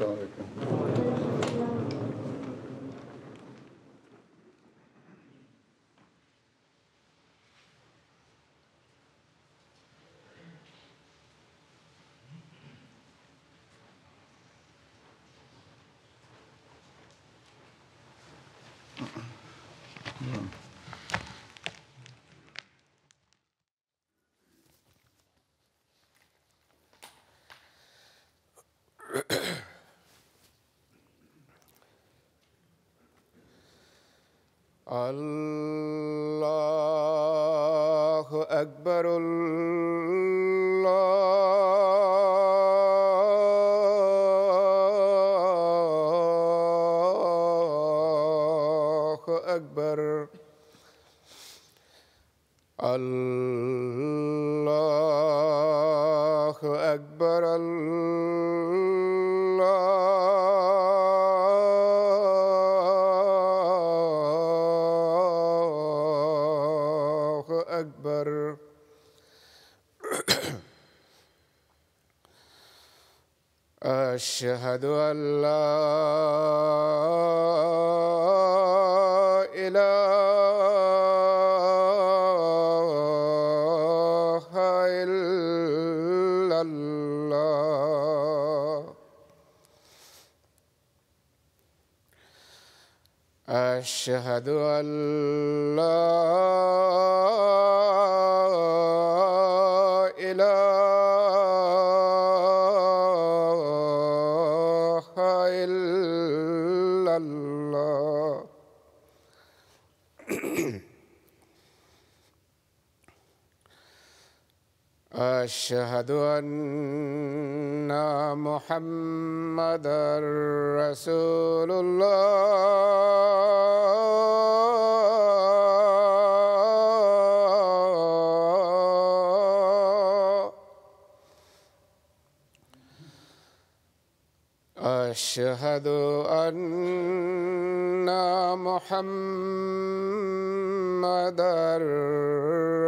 السلام علیکم. اللہ اکبر. اللہ اکبر. اللہ اکبر. اللہ اکبر. اشہد ان لا الہ الا اللہ. اشہد ان لا الہ الا اللہ. اشہد ان محمدا رسول اللہ. اشہد ان محمدا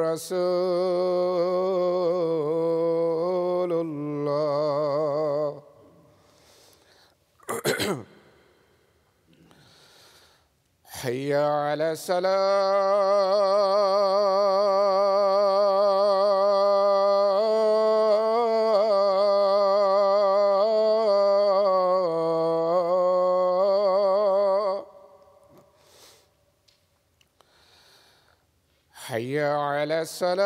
رسول اللہ. حی علی الصلاۃ. حی علی الصلاۃ.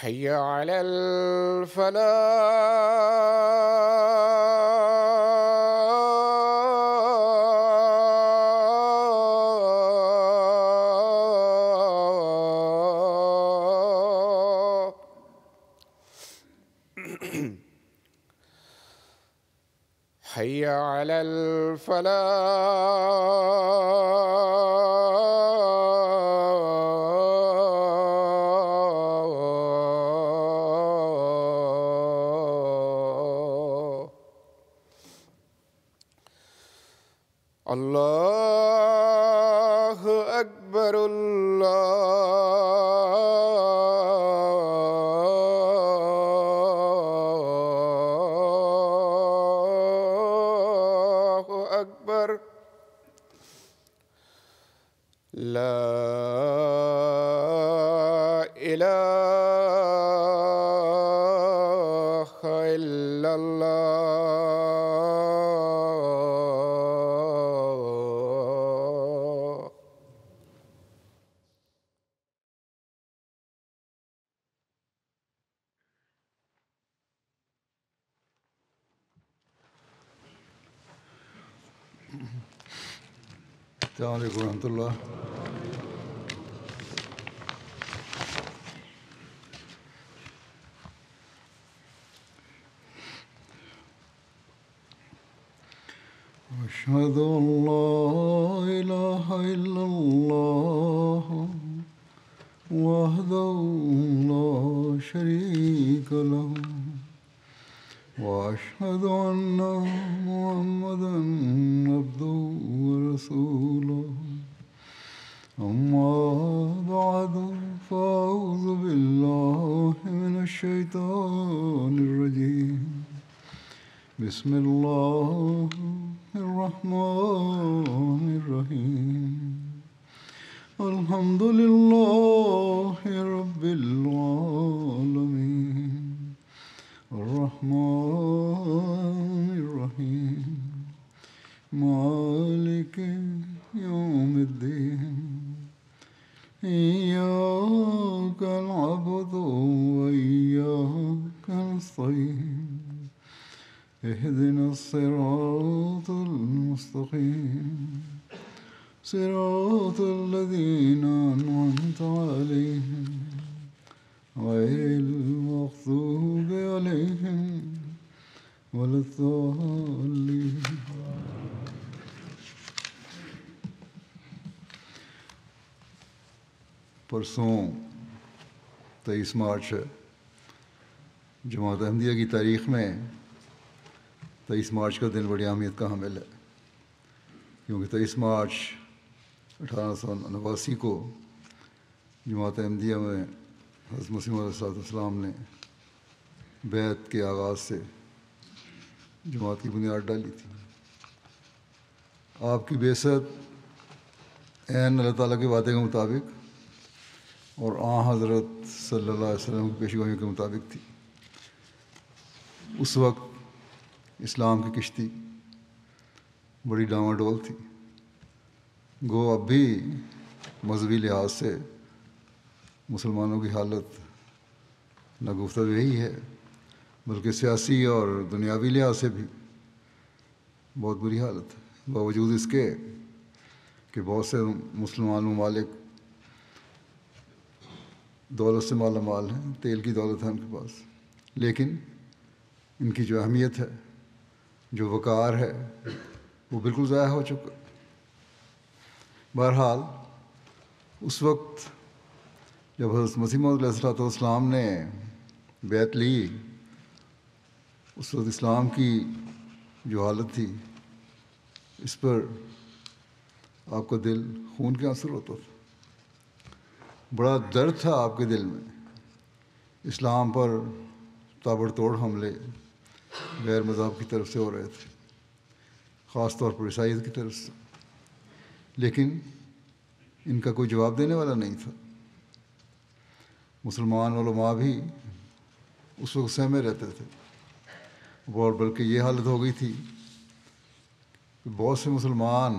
حی علی الفلاح. حی علی الفلاح. اللہ اکبر. اللہ اکبر. لا الہ الا اللہ. السلام علیکم ورحمۃ اللہ. أشهد أن لا إله إلا الله وحده لا شريك له وأشهد أن محمدا عبده ورسوله أما بعد فأعوذ بالله من الشيطان الرجيم بسم الله الرحمن الرحيم الحمد لله رب العالمين الرحمن الرحيم مالك يوم الدين إياك نعبد وإياك نستعين اهدنا الصراط المستقيم صراط الذين أنعمت عليهم غير المغضوب عليهم ولا الضالين. پرسوں 23 مارچ ہے. جماعت احمدیہ کی تاریخ میں 23 مارچ کا دن بڑی اہمیت کا حامل ہے، کیونکہ 23 مارچ 1889 کو جماعت احمدیہ میں حضرت مسیح موعود علیہ السلام نے بیعت کے آغاز سے جماعت کی بنیاد ڈالی تھی. آپ کی بعثت عین اللہ تعالیٰ کے وعدے کے مطابق اور حضرت صلی اللہ علیہ وسلم کی پیشگوئیوں کے مطابق تھی. اس وقت اسلام کی کشتی بڑی ڈاواں ڈول تھی. گو اب بھی مذہبی لحاظ سے مسلمانوں کی حالت نہ گفتہ یہی ہے، بلکہ سیاسی اور دنیاوی لحاظ سے بھی بہت بری حالت ہے، باوجود اس کے کہ بہت سے مسلمان ممالک دولت سے مالا مال ہیں، تیل کی دولت ہے ان کے پاس، لیکن ان کی جو اہمیت ہے، جو وقار ہے، وہ بالکل ضائع ہو چکا. بہرحال اس وقت جب حضرت مسیح موعود علیہ السلام نے بیعت لی، اس وقت اسلام کی جو حالت تھی اس پر آپ کا دل خون کے آنسو ہوتا تھا. بڑا درد تھا آپ کے دل میں. اسلام پر تابڑ توڑ حملے غیر مذہب کی طرف سے ہو رہے تھے، خاص طور پر عیسائیت کی طرف سے، لیکن ان کا کوئی جواب دینے والا نہیں تھا. مسلمان علماء بھی اس وقت سہمے رہتے تھے، اور بلکہ یہ حالت ہو گئی تھی کہ بہت سے مسلمان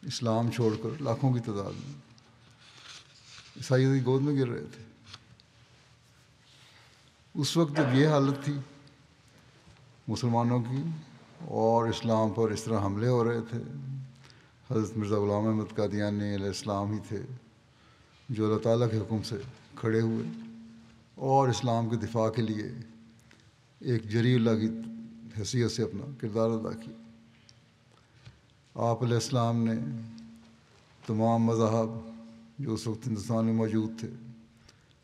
اسلام چھوڑ کر لاکھوں کی تعداد میں عیسائیت کی گود میں گر رہے تھے. اس وقت جب یہ حالت تھی مسلمانوں کی اور اسلام پر اس طرح حملے ہو رہے تھے، حضرت مرزا غلام احمد قادیانی علیہ السلام ہی تھے جو اللہ تعالیٰ کے حکم سے کھڑے ہوئے اور اسلام کے دفاع کے لیے ایک جری اللہ کی حیثیت سے اپنا کردار ادا کیا. آپ علیہ السلام نے تمام مذاہب جو اس وقت ہندوستان میں موجود تھے،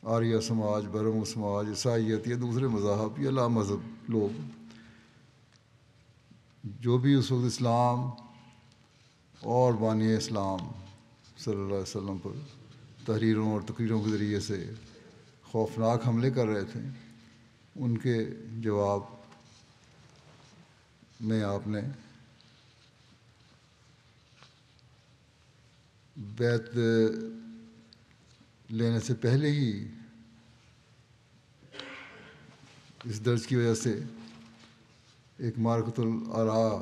آریہ سماج، برہم سماج، عیسائیت یا دوسرے مذاہب یا لا مذہب لوگ، جو بھی اس وقت اسلام اور بانی اسلام صلی اللہ علیہ وسلم پر تحریروں اور تقریروں کے ذریعے سے خوفناک حملے کر رہے تھے، ان کے جواب میں آپ نے بیعت لینے سے پہلے ہی اس درج کی وجہ سے ایک معرکۃ الآراء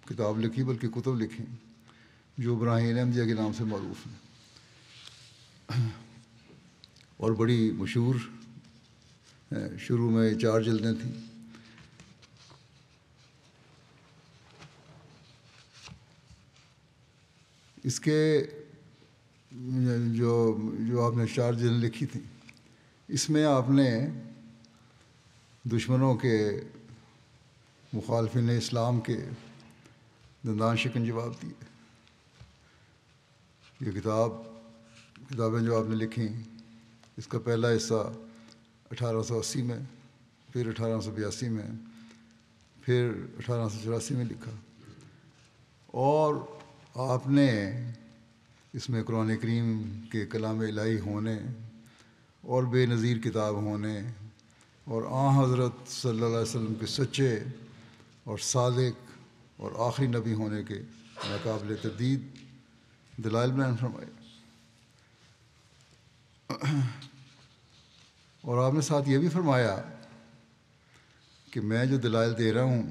کتاب لکھی، بلکہ کتب لکھی جو براہین احمدیہ کے نام سے معروف ہیں اور بڑی مشہور ہیں. شروع میں 4 جلدیں تھیں. اس کے جو آپ نے 4 جلدیں لکھی تھیں، اس میں آپ نے دشمنوں کے، مخالفین اسلام کے دندان شکن جواب دیے. یہ کتابیں جو آپ نے لکھیں، اس کا پہلا حصہ 1880 میں، پھر 1882 میں، پھر 1884 میں لکھا، اور آپ نے اس میں قرآن کریم کے کلام الہی ہونے اور بے نظیر کتاب ہونے اور حضرت صلی اللہ علیہ وسلم کے سچے اور صادق اور آخری نبی ہونے کے ناقابل تردید دلائل بیان فرمائے. اور آپ نے ساتھ یہ بھی فرمایا کہ میں جو دلائل دے رہا ہوں،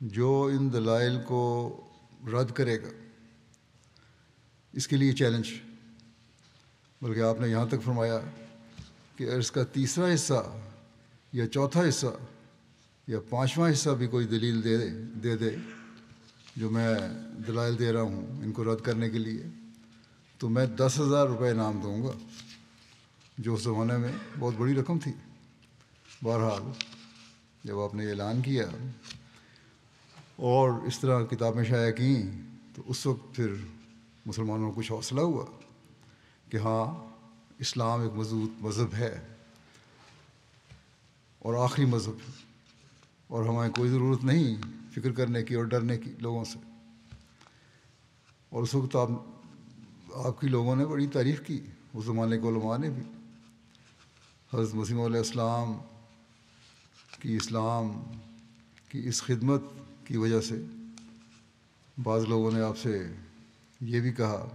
جو ان دلائل کو رد کرے گا اس کے لیے چیلنج. بلکہ آپ نے یہاں تک فرمایا کہ اس کا تیسرا حصہ یا چوتھا حصہ یا پانچواں حصہ بھی کوئی دلیل دے دے جو میں دلائل دے رہا ہوں ان کو رد کرنے کے لیے، تو میں 10,000 روپے انعام دوں گا، جو اس زمانے میں بہت بڑی رقم تھی. بہرحال جب آپ نے اعلان کیا اور اس طرح کتابیں شائع کیں تو اس وقت پھر مسلمانوں کو کچھ حوصلہ ہوا کہ ہاں، اسلام ایک مضبوط مذہب ہے اور آخری مذہب ہے، اور ہمیں کوئی ضرورت نہیں فکر کرنے کی اور ڈرنے کی لوگوں سے. اور اس وقت آپ کی لوگوں نے بڑی تعریف کی، اس زمانے کے علماء نے بھی. حضرت مسیح علیہ السلام کی اسلام کی اس خدمت کی وجہ سے بعض لوگوں نے آپ سے یہ بھی کہا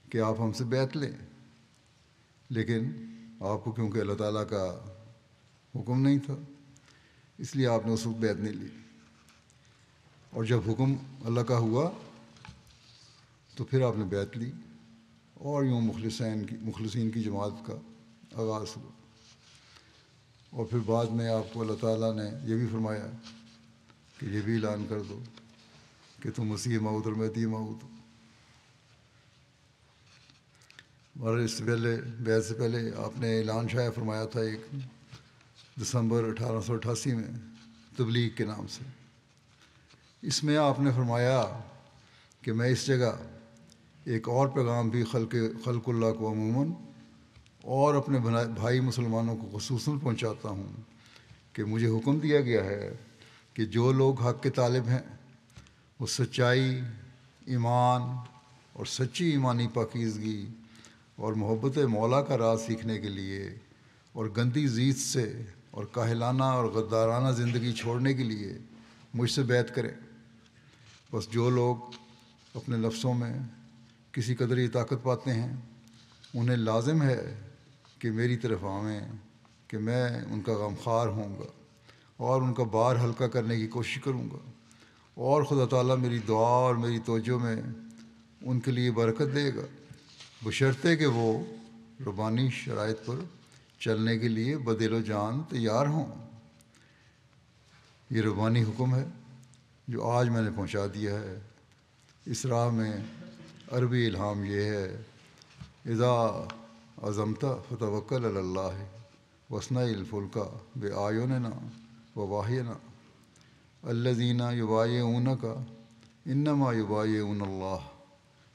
کہ آپ ہم سے بیعت لیں، لیکن آپ کو کیونکہ اللہ تعالیٰ کا حکم نہیں تھا اس لیے آپ نے اس وقت بیعت نہیں لی. اور جب حکم اللہ کا ہوا تو پھر آپ نے بیعت لی، اور یوں مخلصین کی جماعت کا آغاز ہوا. اور پھر بعد میں آپ کو اللہ تعالیٰ نے یہ بھی فرمایا کہ یہ بھی اعلان کر دو کہ تم مسیح موعود اور مہدی موعود ہو. اور اس سے پہلے بیعت سے پہلے آپ نے اعلان شائع فرمایا تھا 1 دسمبر 1888 میں تبلیغ کے نام سے. اس میں آپ نے فرمایا کہ میں اس جگہ ایک اور پیغام بھی خلق اللہ کو عموماً اور اپنے بھائی مسلمانوں کو خصوصاً پہنچاتا ہوں کہ مجھے حکم دیا گیا ہے کہ جو لوگ حق کے طالب ہیں وہ سچائی، ایمان اور سچی ایمانی پاکیزگی اور محبت مولا کا راز سیکھنے کے لیے اور گندی زیت سے اور کاہلانہ اور غدارانہ زندگی چھوڑنے کے لیے مجھ سے بیعت کریں. بس جو لوگ اپنے نفسوں میں کسی قدر یہ طاقت پاتے ہیں انہیں لازم ہے کہ میری طرف آویں کہ میں ان کا غمخوار ہوں گا اور ان کا بار ہلکا کرنے کی کوشش کروں گا، اور خدا تعالیٰ میری دعا اور میری توجہ میں ان کے لیے برکت دے گا، بشرطے کہ وہ ربانی شرائط پر چلنے کے لیے بدل و جان تیار ہوں. یہ ربانی حکم ہے جو آج میں نے پہنچا دیا ہے. اس راہ میں عربی الہام یہ ہے: اذا عزمت فتوکل علی اللہ واصنع الفلک بأعیننا ووحینا الذین یبایعونک انما یبایعون اللہ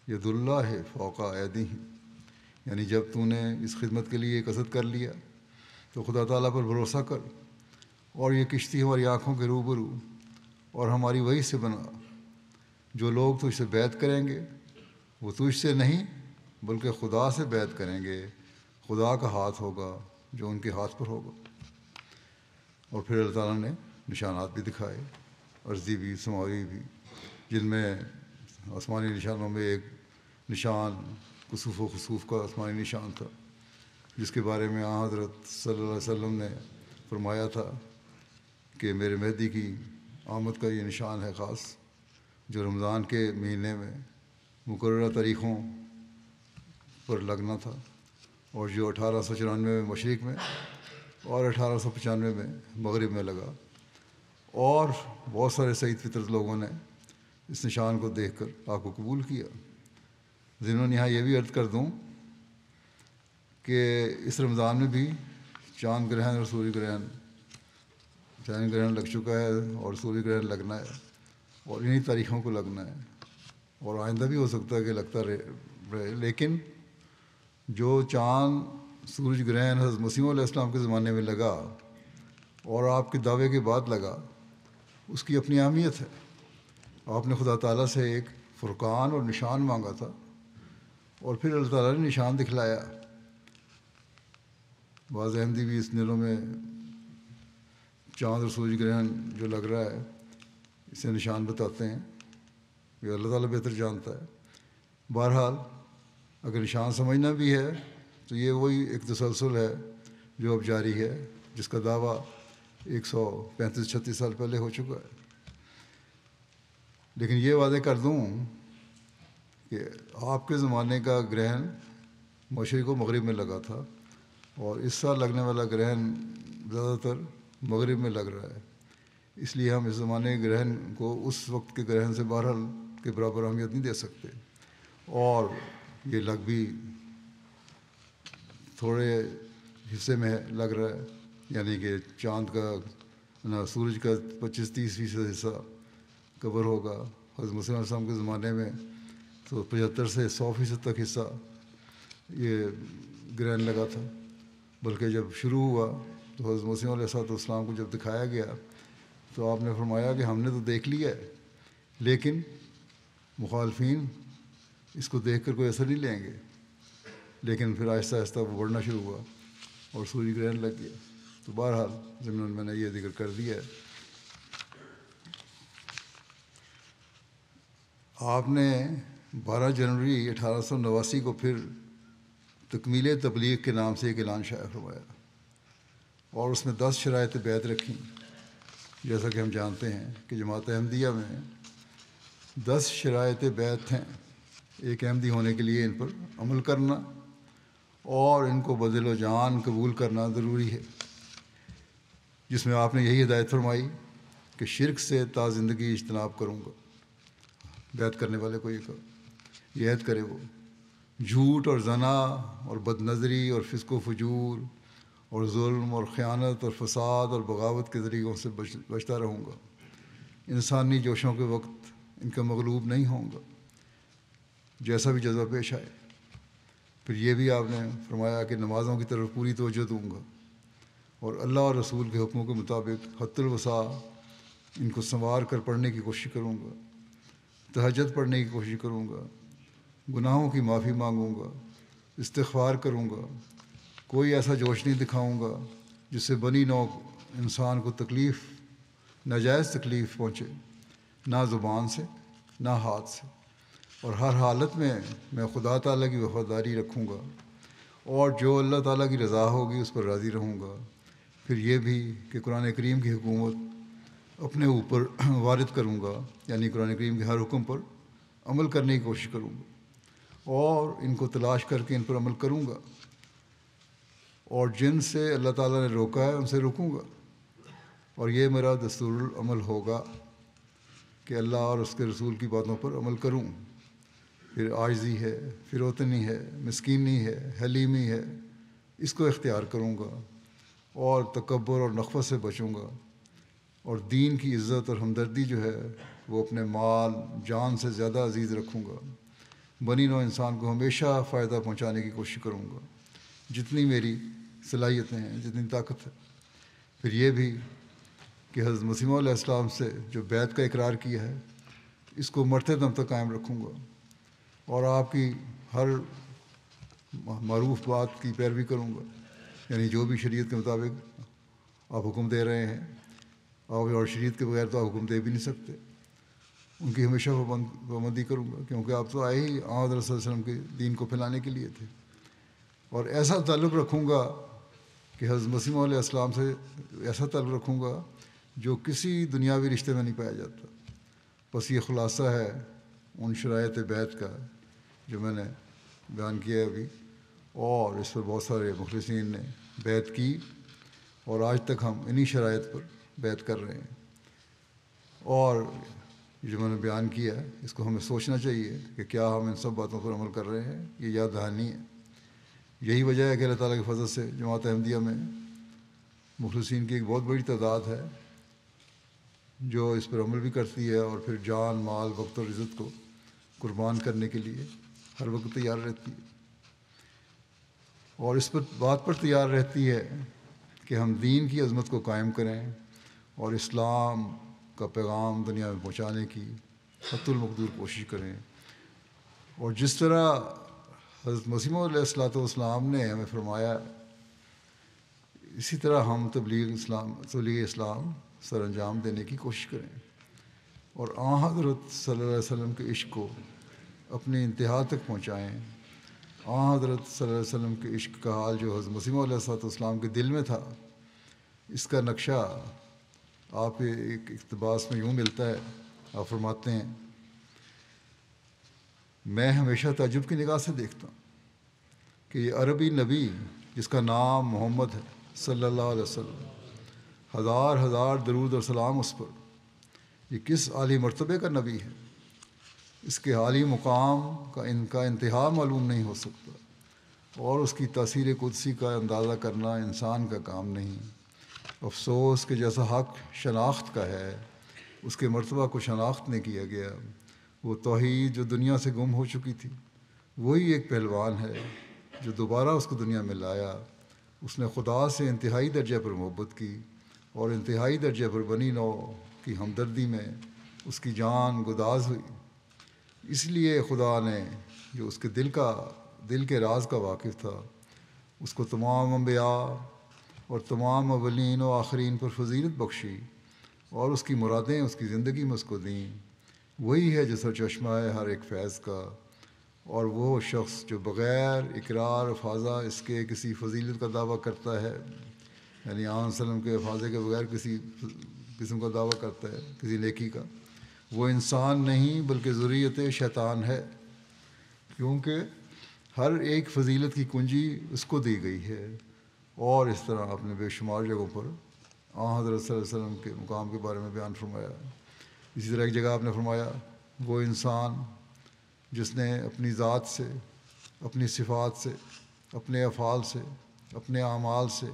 ید اللہ فوق ایدیہم. یعنی جب تو نے اس خدمت کے لیے قصد کر لیا تو خدا تعالیٰ پر بھروسہ کر، اور یہ کشتی ہماری آنکھوں کے روبرو اور ہماری وحی سے بنا. جو لوگ تجھ سے بیعت کریں گے وہ تجھ سے نہیں بلکہ خدا سے بیعت کریں گے، خدا کا ہاتھ ہوگا جو ان کے ہاتھ پر ہوگا. اور پھر اللہ تعالیٰ نے نشانات بھی دکھائے، عرضی بھی سماوی بھی، جن میں آسمانی نشانوں میں ایک نشان کسوف و خسوف کا آسمانی نشان تھا، جس کے بارے میں حضرت صلی اللہ علیہ وسلم نے فرمایا تھا کہ میرے مہدی کی آمد کا یہ نشان ہے خاص، جو رمضان کے مہینے میں مقررہ تاریخوں پر لگنا تھا، اور جو 1894 میں مشرق میں اور 1895 میں مغرب میں لگا. اور بہت سارے سعید فطرت لوگوں نے اس نشان کو دیکھ کر آپ کو قبول کیا. ضمن یہاں یہ بھی عرض کر دوں کہ اس رمضان میں بھی چاند گرہن اور سوریہ گرہن، چاند گرہن لگ چکا ہے اور سوریہ گرہن لگنا ہے، اور انہی تاریخوں کو لگنا ہے، اور آئندہ بھی ہو سکتا ہے کہ لگتا رہے. لیکن جو چاند سورج گرہن حضرت مسیح علیہ السلام کے زمانے میں لگا اور آپ کے دعوے کے بعد لگا، اس کی اپنی اہمیت ہے۔ آپ نے خدا تعالیٰ سے ایک فرقان اور نشان مانگا تھا، اور پھر اللہ تعالیٰ نے نشان دکھلایا۔ بعض احمدی بھی اس دنوں میں چاند اور سورج گرہن جو لگ رہا ہے اسے نشان بتاتے ہیں، یہ اللہ تعالیٰ بہتر جانتا ہے۔ بہرحال اگر نشان سمجھنا بھی ہے تو یہ وہی ایک تسلسل ہے جو اب جاری ہے، جس کا دعویٰ 135-36 سال پہلے ہو چکا ہے۔ لیکن یہ وعدے کر دوں کہ آپ کے زمانے کا گرہن مشرق و مغرب میں لگا تھا، اور اس سال لگنے والا گرہن زیادہ تر مغرب میں لگ رہا ہے۔ اس لیے ہم اس زمانے کے گرہن کو اس وقت کے گرہن سے بہرحال کے برابر اہمیت نہیں دے سکتے، اور یہ لگ بھی تھوڑے حصے میں لگ رہا ہے، یعنی کہ چاند کا سورج کا 25-30% حصہ کور ہوگا۔ حضرت مسیح علیہ السلام کے زمانے میں تو 75 سے 100% تک حصہ یہ گرہن لگا تھا، بلکہ جب شروع ہوا تو حضرت مسیح علیہ السلام کو جب دکھایا گیا تو آپ نے فرمایا کہ ہم نے تو دیکھ لیا ہے، لیکن مخالفین اس کو دیکھ کر کوئی اثر نہیں لیں گے۔ لیکن پھر آہستہ آہستہ وہ بڑھنا شروع ہوا اور سورج گرہن لگ گیا۔ تو بہرحال ضمن میں نے یہ ذکر کر دیا ہے۔ آپ نے 12 جنوری 1889 کو پھر تکمیل تبلیغ کے نام سے ایک اعلان شائع فرمایا، اور اس میں 10 شرائط بیعت رکھیں۔ جیسا کہ ہم جانتے ہیں کہ جماعت احمدیہ میں 10 شرائط بیعت ہیں۔ ایک احمدی ہونے کے لیے ان پر عمل کرنا اور ان کو بدل و جان قبول کرنا ضروری ہے، جس میں آپ نے یہی ہدایت فرمائی کہ شرک سے تا زندگی اجتناب کروں گا۔ بیعت کرنے والے کو یہ عہد کرے وہ جھوٹ اور زنا اور بد نظری اور فسق و فجور اور ظلم اور خیانت اور فساد اور بغاوت کے طریقوں سے بچتا رہوں گا۔ انسانی جوشوں کے وقت ان کا مغلوب نہیں ہوں گا، جیسا بھی جذبہ پیش آئے۔ پھر یہ بھی آپ نے فرمایا کہ نمازوں کی طرف پوری توجہ دوں گا، اور اللہ اور رسول کے حکموں کے مطابق حد الوسع ان کو سنوار کر پڑھنے کی کوشش کروں گا، تہجد پڑھنے کی کوشش کروں گا، گناہوں کی معافی مانگوں گا، استغفار کروں گا، کوئی ایسا جوش نہیں دکھاؤں گا جس سے بنی نوع انسان کو تکلیف، ناجائز تکلیف پہنچے، نہ زبان سے نہ ہاتھ سے، اور ہر حالت میں میں خدا تعالیٰ کی وفاداری رکھوں گا، اور جو اللہ تعالیٰ کی رضا ہوگی اس پر راضی رہوں گا۔ پھر یہ بھی کہ قرآن کریم کی حکومت اپنے اوپر وارد کروں گا، یعنی قرآن کریم کے ہر حکم پر عمل کرنے کی کوشش کروں گا، اور ان کو تلاش کر کے ان پر عمل کروں گا، اور جن سے اللہ تعالیٰ نے روکا ہے ان سے رکوں گا، اور یہ میرا دستور العمل ہوگا کہ اللہ اور اس کے رسول کی باتوں پر عمل کروں۔ پھر عاجزی ہے، پھر اوطنی ہے، مسکینی ہے، حلیمی ہے، اس کو اختیار کروں گا، اور تکبر اور نخوت سے بچوں گا، اور دین کی عزت اور ہمدردی جو ہے وہ اپنے مال جان سے زیادہ عزیز رکھوں گا۔ بنی نوع انسان کو ہمیشہ فائدہ پہنچانے کی کوشش کروں گا، جتنی میری صلاحیتیں ہیں، جتنی طاقت ہے۔ پھر یہ بھی کہ حضرت مسیح علیہ السلام سے جو بیعت کا اقرار کیا ہے اس کو مرتے دم تک قائم رکھوں گا، اور آپ کی ہر معروف بات کی پیروی کروں گا، یعنی جو بھی شریعت کے مطابق آپ حکم دے رہے ہیں، اور شریعت کے بغیر تو آپ حکم دے بھی نہیں سکتے، ان کی ہمیشہ پابندی کروں گا، کیونکہ آپ تو آئے ہی آمد صلی اللہ علیہ وسلم کے دین کو پھیلانے کے لیے تھے۔ اور ایسا تعلق رکھوں گا کہ حضرت مسیح علیہ السلام سے ایسا تعلق رکھوں گا جو کسی دنیاوی رشتے میں نہیں پایا جاتا۔ بس یہ خلاصہ ہے ان شرائط بیعت کا جو میں نے بیان کیا ہے ابھی، اور اس پر بہت سارے مخلصین نے بیعت کی، اور آج تک ہم انہی شرائط پر بیعت کر رہے ہیں۔ اور جو میں نے بیان کیا ہے اس کو ہمیں سوچنا چاہیے کہ کیا ہم ان سب باتوں پر عمل کر رہے ہیں، یہ یاد دہانی ہے۔ یہی وجہ ہے کہ اللہ تعالیٰ کے فضل سے جماعت احمدیہ میں مخلصین کی ایک بہت بڑی تعداد ہے جو اس پر عمل بھی کرتی ہے، اور پھر جان، مال، وقت اور عزت کو قربان کرنے کے لیے ہر وقت تیار رہتی ہے، اور اس پر بات پر تیار رہتی ہے کہ کہ ہم دین کی عظمت کو قائم کریں اور اسلام کا پیغام دنیا میں پہنچانے کی حتی المقدور کوشش کریں. اور جس طرح حضرت مسیح علیہ الصلوۃ والسلام نے ہمیں فرمایا، اسی طرح ہم تبلیغ اسلام سر انجام دینے کی کوشش کریں اور حضرت صلی اللہ علیہ وسلم کے عشق کو اپنی انتہا تک پہنچائیں. حضرت صلی اللہ علیہ وسلم کے عشق کا حال جو حضرت مسیح علیہ الصلوۃ والسلام کے دل میں تھا، اس کا نقشہ آپ ایک اقتباس میں یوں ملتا ہے. آپ فرماتے ہیں، میں ہمیشہ تعجب کی نگاہ سے دیکھتا ہوں کہ یہ عربی نبی جس کا نام محمد ہے صلی اللہ علیہ وسلم، ہزار ہزار درود اور سلام اس پر، یہ کس عالی مرتبے کا نبی ہے. اس کے عالی مقام کا انتہا معلوم نہیں ہو سکتا اور اس کی تاثیر قدسی کا اندازہ کرنا انسان کا کام نہیں. افسوس کہ جیسا حق شناخت کا ہے، اس کے مرتبہ کو شناخت نہیں کیا گیا. وہ توحید جو دنیا سے گم ہو چکی تھی، وہی ایک پہلوان ہے جو دوبارہ اس کو دنیا میں لایا. اس نے خدا سے انتہائی درجے پر محبت کی اور انتہائی درجے پر بنی نوع کی ہمدردی میں اس کی جان گداز ہوئی. اس لیے خدا نے، جو اس کے دل کے راز کا واقف تھا، اس کو تمام انبیاء اور تمام اولین و آخرین پر فضیلت بخشی اور اس کی مرادیں اس کی زندگی میں اس کو دیں. وہی ہے جو سرچشمہ ہے ہر ایک فیض کا، اور وہ شخص جو بغیر اقرار افاظہ اس کے کسی فضیلت کا دعویٰ کرتا ہے، یعنی آن وسلم کے افاظے کے بغیر کسی قسم کا دعویٰ کرتا ہے کسی نیکی کا، وہ انسان نہیں بلکہ ذریت شیطان ہے. کیونکہ ہر ایک فضیلت کی کنجی اس کو دی گئی ہے. اور اس طرح آپ نے بے شمار جگہوں پر حضرت صلی اللہ علیہ وسلم کے مقام کے بارے میں بیان فرمایا. اسی طرح ایک جگہ آپ نے فرمایا، وہ انسان جس نے اپنی ذات سے، اپنی صفات سے، اپنے افعال سے، اپنے اعمال سے،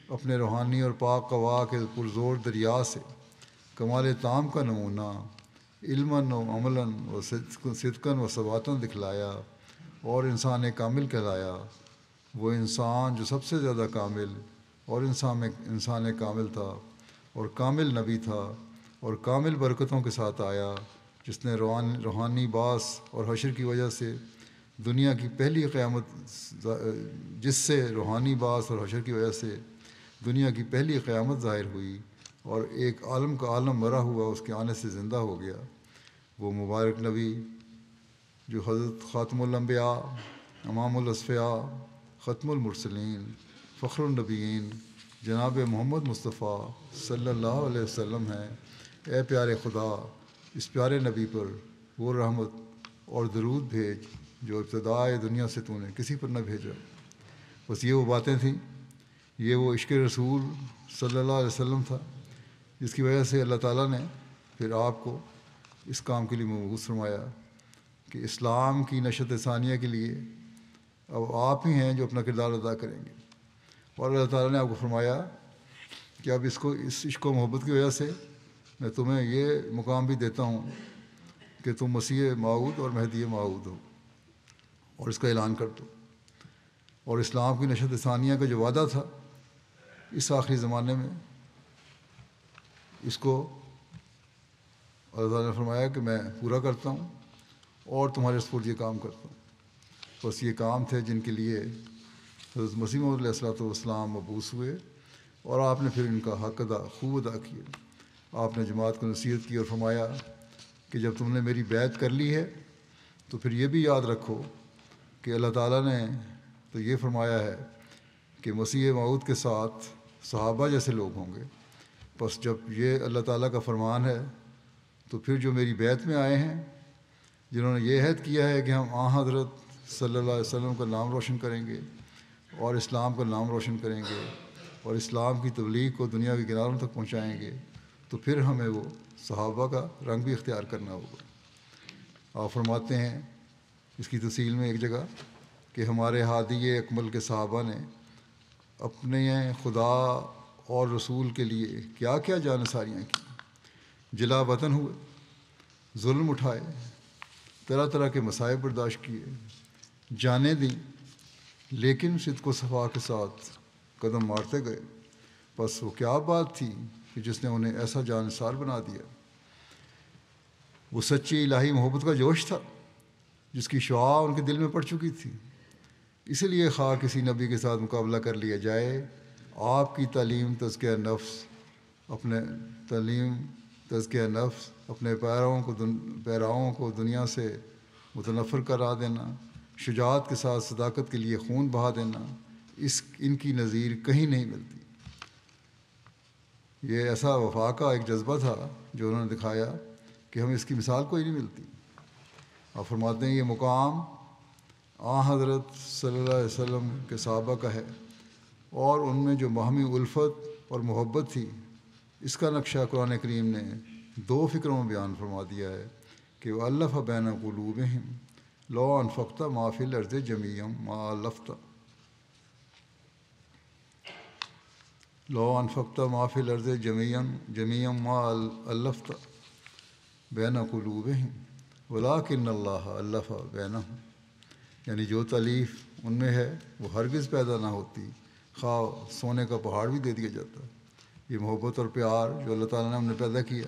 اپنے روحانی اور پاک قوا کے پرزور دریا سے کمال تام کا نمونہ علماً و عملاً و صدقاً و ثباتاً دکھلایا اور انسان کامل کہلایا. وہ انسان جو سب سے زیادہ کامل اور انسان کامل تھا اور کامل نبی تھا اور کامل برکتوں کے ساتھ آیا، جس نے روحانی باعث اور حشر کی وجہ سے دنیا کی پہلی قیامت، جس سے روحانی باعث اور حشر کی وجہ سے دنیا کی پہلی قیامت ظاہر ہوئی اور ایک عالم کا عالم مرا ہوا اس کے آنے سے زندہ ہو گیا. وہ مبارک نبی جو حضرت خاتم الانبیاء، امام الاصفیاء، ختم المرسلین، فخر النبیین، جناب محمد مصطفیٰ صلی اللہ علیہ وسلم ہیں. اے پیارے خدا، اس پیارے نبی پر وہ رحمت اور درود بھیج جو ابتدائے دنیا سے تو نے کسی پر نہ بھیجا. بس یہ وہ باتیں تھیں، یہ وہ عشق رسول صلی اللہ علیہ وسلم تھا جس کی وجہ سے اللہ تعالیٰ نے پھر آپ کو اس کام کے لیے مبعوث فرمایا کہ اسلام کی نشت ثانیہ کے لیے اب آپ ہی ہیں جو اپنا کردار ادا کریں گے. اور اللہ تعالیٰ نے آپ کو فرمایا کہ اب اس عشق و محبت کی وجہ سے میں تمہیں یہ مقام بھی دیتا ہوں کہ تم مسیح موعود اور مہدی موعود ہو، اور اس کا اعلان کر دو. اور اسلام کی نشت ثانیہ کا جو وعدہ تھا اس آخری زمانے میں، اس کو اللہ تعالیٰ نے فرمایا کہ میں پورا کرتا ہوں اور تمہارے سپرد یہ کام کرتا ہوں. بس یہ کام تھے جن کے لیے حضرت مسیح موعود علیہ الصلوۃ والسلام مبعوث ہوئے، اور آپ نے پھر ان کا حق خوب ادا کیا. آپ نے جماعت کو نصیحت کی اور فرمایا کہ جب تم نے میری بیعت کر لی ہے تو پھر یہ بھی یاد رکھو کہ اللہ تعالیٰ نے تو یہ فرمایا ہے کہ مسیح موعود کے ساتھ صحابہ جیسے لوگ ہوں گے. بس جب یہ اللہ تعالیٰ کا فرمان ہے تو پھر جو میری بیعت میں آئے ہیں، جنہوں نے یہ عہد کیا ہے کہ ہم حضرت صلی اللہ علیہ وسلم کا نام روشن کریں گے اور اسلام کا نام روشن کریں گے اور اسلام کی تبلیغ کو دنیا کے کناروں تک پہنچائیں گے، تو پھر ہمیں وہ صحابہ کا رنگ بھی اختیار کرنا ہوگا. آپ فرماتے ہیں اس کی تفصیل میں ایک جگہ کہ ہمارے ہادی اکمل کے صحابہ نے اپنے خدا اور رسول کے لیے کیا کیا جانثاریاں کی، جلا وطن ہوئے، ظلم اٹھائے، طرح طرح کے مصائب برداشت کیے، جانیں دیں، لیکن صدق و صفا کے ساتھ قدم مارتے گئے بس وہ کیا بات تھی کہ جس نے انہیں ایسا جانثار بنا دیا؟ وہ سچی الہی محبت کا جوش تھا جس کی شعاع ان کے دل میں پڑ چکی تھی۔ اسی لیے خواہ کسی نبی کے ساتھ مقابلہ کر لیا جائے، آپ کی تعلیم تزکیہ نفس اپنے پیراؤں کو دنیا سے متنفر کرا دینا، شجاعت کے ساتھ صداقت کے لیے خون بہا دینا، ان کی نظیر کہیں نہیں ملتی۔ یہ ایسا وفا کا ایک جذبہ تھا جو انہوں نے دکھایا کہ ہمیں اس کی مثال کوئی نہیں ملتی۔ آپ فرماتے ہیں یہ مقام حضرت صلی اللہ علیہ وسلم کے صحابہ کا ہے، اور ان میں جو باہمی الفت اور محبت تھی، اس کا نقشہ قرآن کریم نے 2 فکروں میں بیان فرما دیا ہے کہ وَأَلَّفَ بَيْنَ قُلُوبِهِمْ لَوْ أَنفَقْتَ مَا فِي الْأَرْضِ جَمِيعًا مَا أَلَّفْتَ بَيْنَ قُلُوبِهِمْ وَلَٰكِنَّ اللَّهَ أَلَّفَ بَيْنَهُمْ، یعنی جو تالیف ان میں ہے وہ ہرگز پیدا نہ ہوتی خواہ سونے کا پہاڑ بھی دے دیا جاتا۔ یہ محبت اور پیار جو اللہ تعالیٰ نے ہم نے پیدا کیا،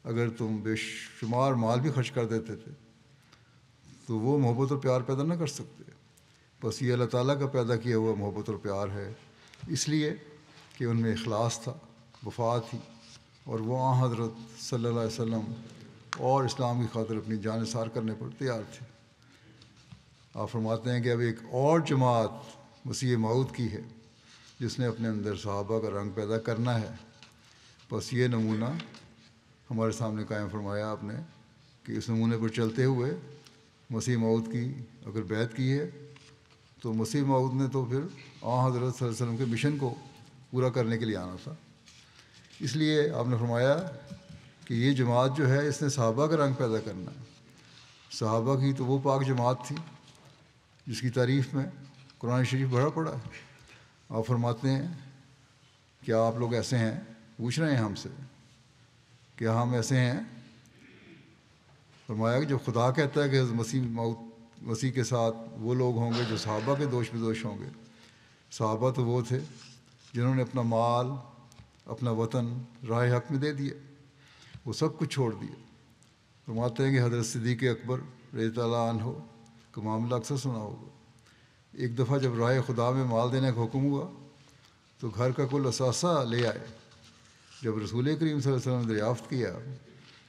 اگر تم بے شمار مال بھی خرچ کر دیتے تھے تو وہ محبت اور پیار پیدا نہ کر سکتے۔ بس یہ اللہ تعالیٰ کا پیدا کیا ہوا محبت اور پیار ہے، اس لیے کہ ان میں اخلاص تھا، وفا تھی، اور وہ حضرت صلی اللہ علیہ وسلم اور اسلام کی خاطر اپنی جان نثار کرنے پر تیار تھے۔ آپ فرماتے ہیں کہ اب ایک اور جماعت مسیح موعود کی ہے جس نے اپنے اندر صحابہ کا رنگ پیدا کرنا ہے۔ بس یہ نمونہ ہمارے سامنے قائم فرمایا آپ نے کہ اس نمونے پر چلتے ہوئے مسیح موعود کی اگر بیعت کی ہے تو مسیح موعود نے تو پھر حضرت صلی اللہ علیہ وسلم کے مشن کو پورا کرنے کے لیے آنا تھا۔ اس لیے آپ نے فرمایا کہ یہ جماعت جو ہے اس نے صحابہ کا رنگ پیدا کرنا ہے۔ صحابہ کی تو وہ پاک جماعت تھی جس کی تعریف میں قرآن شریف بھرا پڑا ہے۔ آپ فرماتے ہیں کیا آپ لوگ ایسے ہیں؟ پوچھ رہے ہیں ہم سے کیا ہم ایسے ہیں؟ فرمایا کہ جب خدا کہتا ہے کہ مسیح کے ساتھ وہ لوگ ہوں گے جو صحابہ کے دوش بدوش ہوں گے۔ صحابہ تو وہ تھے جنہوں نے اپنا مال، اپنا وطن راہ حق میں دے دیا، وہ سب کچھ چھوڑ دیا۔ فرماتے ہیں کہ حضرت صدیق اکبر رضی اللہ عنہ کا معاملہ اکثر سنا ہوگا۔ ایک دفعہ جب راہ خدا میں مال دینے کا حکم ہوا تو گھر کا کل اثاثہ لے آئے۔ جب رسول کریم صلی اللہ علیہ وسلم نے دریافت کیا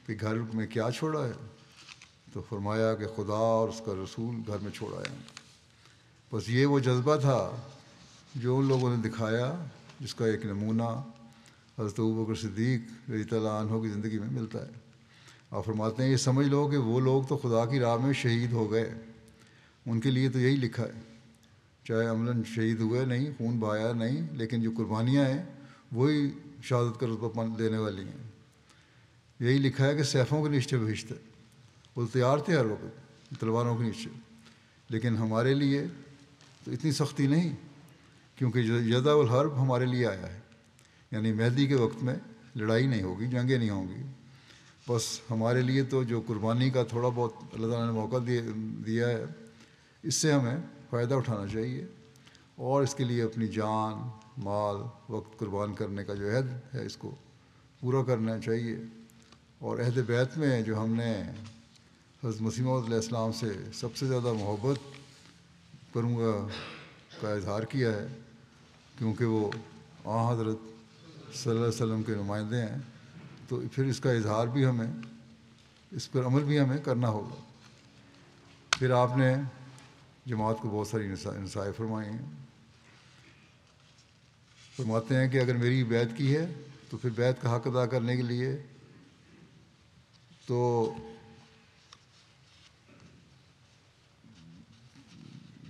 کہ گھر میں کیا چھوڑا ہے تو فرمایا کہ خدا اور اس کا رسول گھر میں چھوڑ آیا۔ بس یہ وہ جذبہ تھا جو ان لوگوں نے دکھایا، جس کا ایک نمونہ حضرت ابوبکر صدیق رضی اللہ عنہ کی زندگی میں ملتا ہے۔ آپ فرماتے ہیں یہ سمجھ لو کہ وہ لوگ تو خدا کی راہ میں شہید ہو گئے، ان کے لیے تو یہی لکھا ہے، چاہے عملاً شہید ہوئے نہیں، خون بہایا نہیں، لیکن جو قربانیاں ہیں وہی شہادت کا رتبہ دینے والی ہیں۔ یہی لکھا ہے کہ سیفوں کے نیچے بہشت ہے۔ وہ تیار تھے ہر وقت تلواروں کے نیچے، لیکن ہمارے لیے تو اتنی سختی نہیں، کیونکہ یدع الحرب ہمارے لیے آیا ہے، یعنی مہدی کے وقت میں لڑائی نہیں ہوگی، جنگیں نہیں ہوں گی۔ بس ہمارے لیے تو جو قربانی کا تھوڑا بہت اللہ تعالیٰ نے موقع دیا ہے، اس سے ہمیں فائدہ اٹھانا چاہیے، اور اس کے لیے اپنی جان، مال، وقت قربان کرنے کا جو عہد ہے اس کو پورا کرنا چاہیے۔ اور عہد بیعت میں جو ہم نے حضرت مسیح موعود علیہ السلام سے سب سے زیادہ محبت کروں گا کا اظہار کیا ہے، کیونکہ وہ حضرت صلی اللہ علیہ وسلم کے نمائندے ہیں، تو پھر اس کا اظہار بھی ہمیں، اس پر عمل بھی ہمیں کرنا ہوگا۔ پھر آپ نے جماعت کو بہت ساری نصائح فرمائی ہیں۔ فرماتے ہیں کہ اگر میری بیعت کی ہے تو پھر بیعت کا حق ادا کرنے کے لیے تو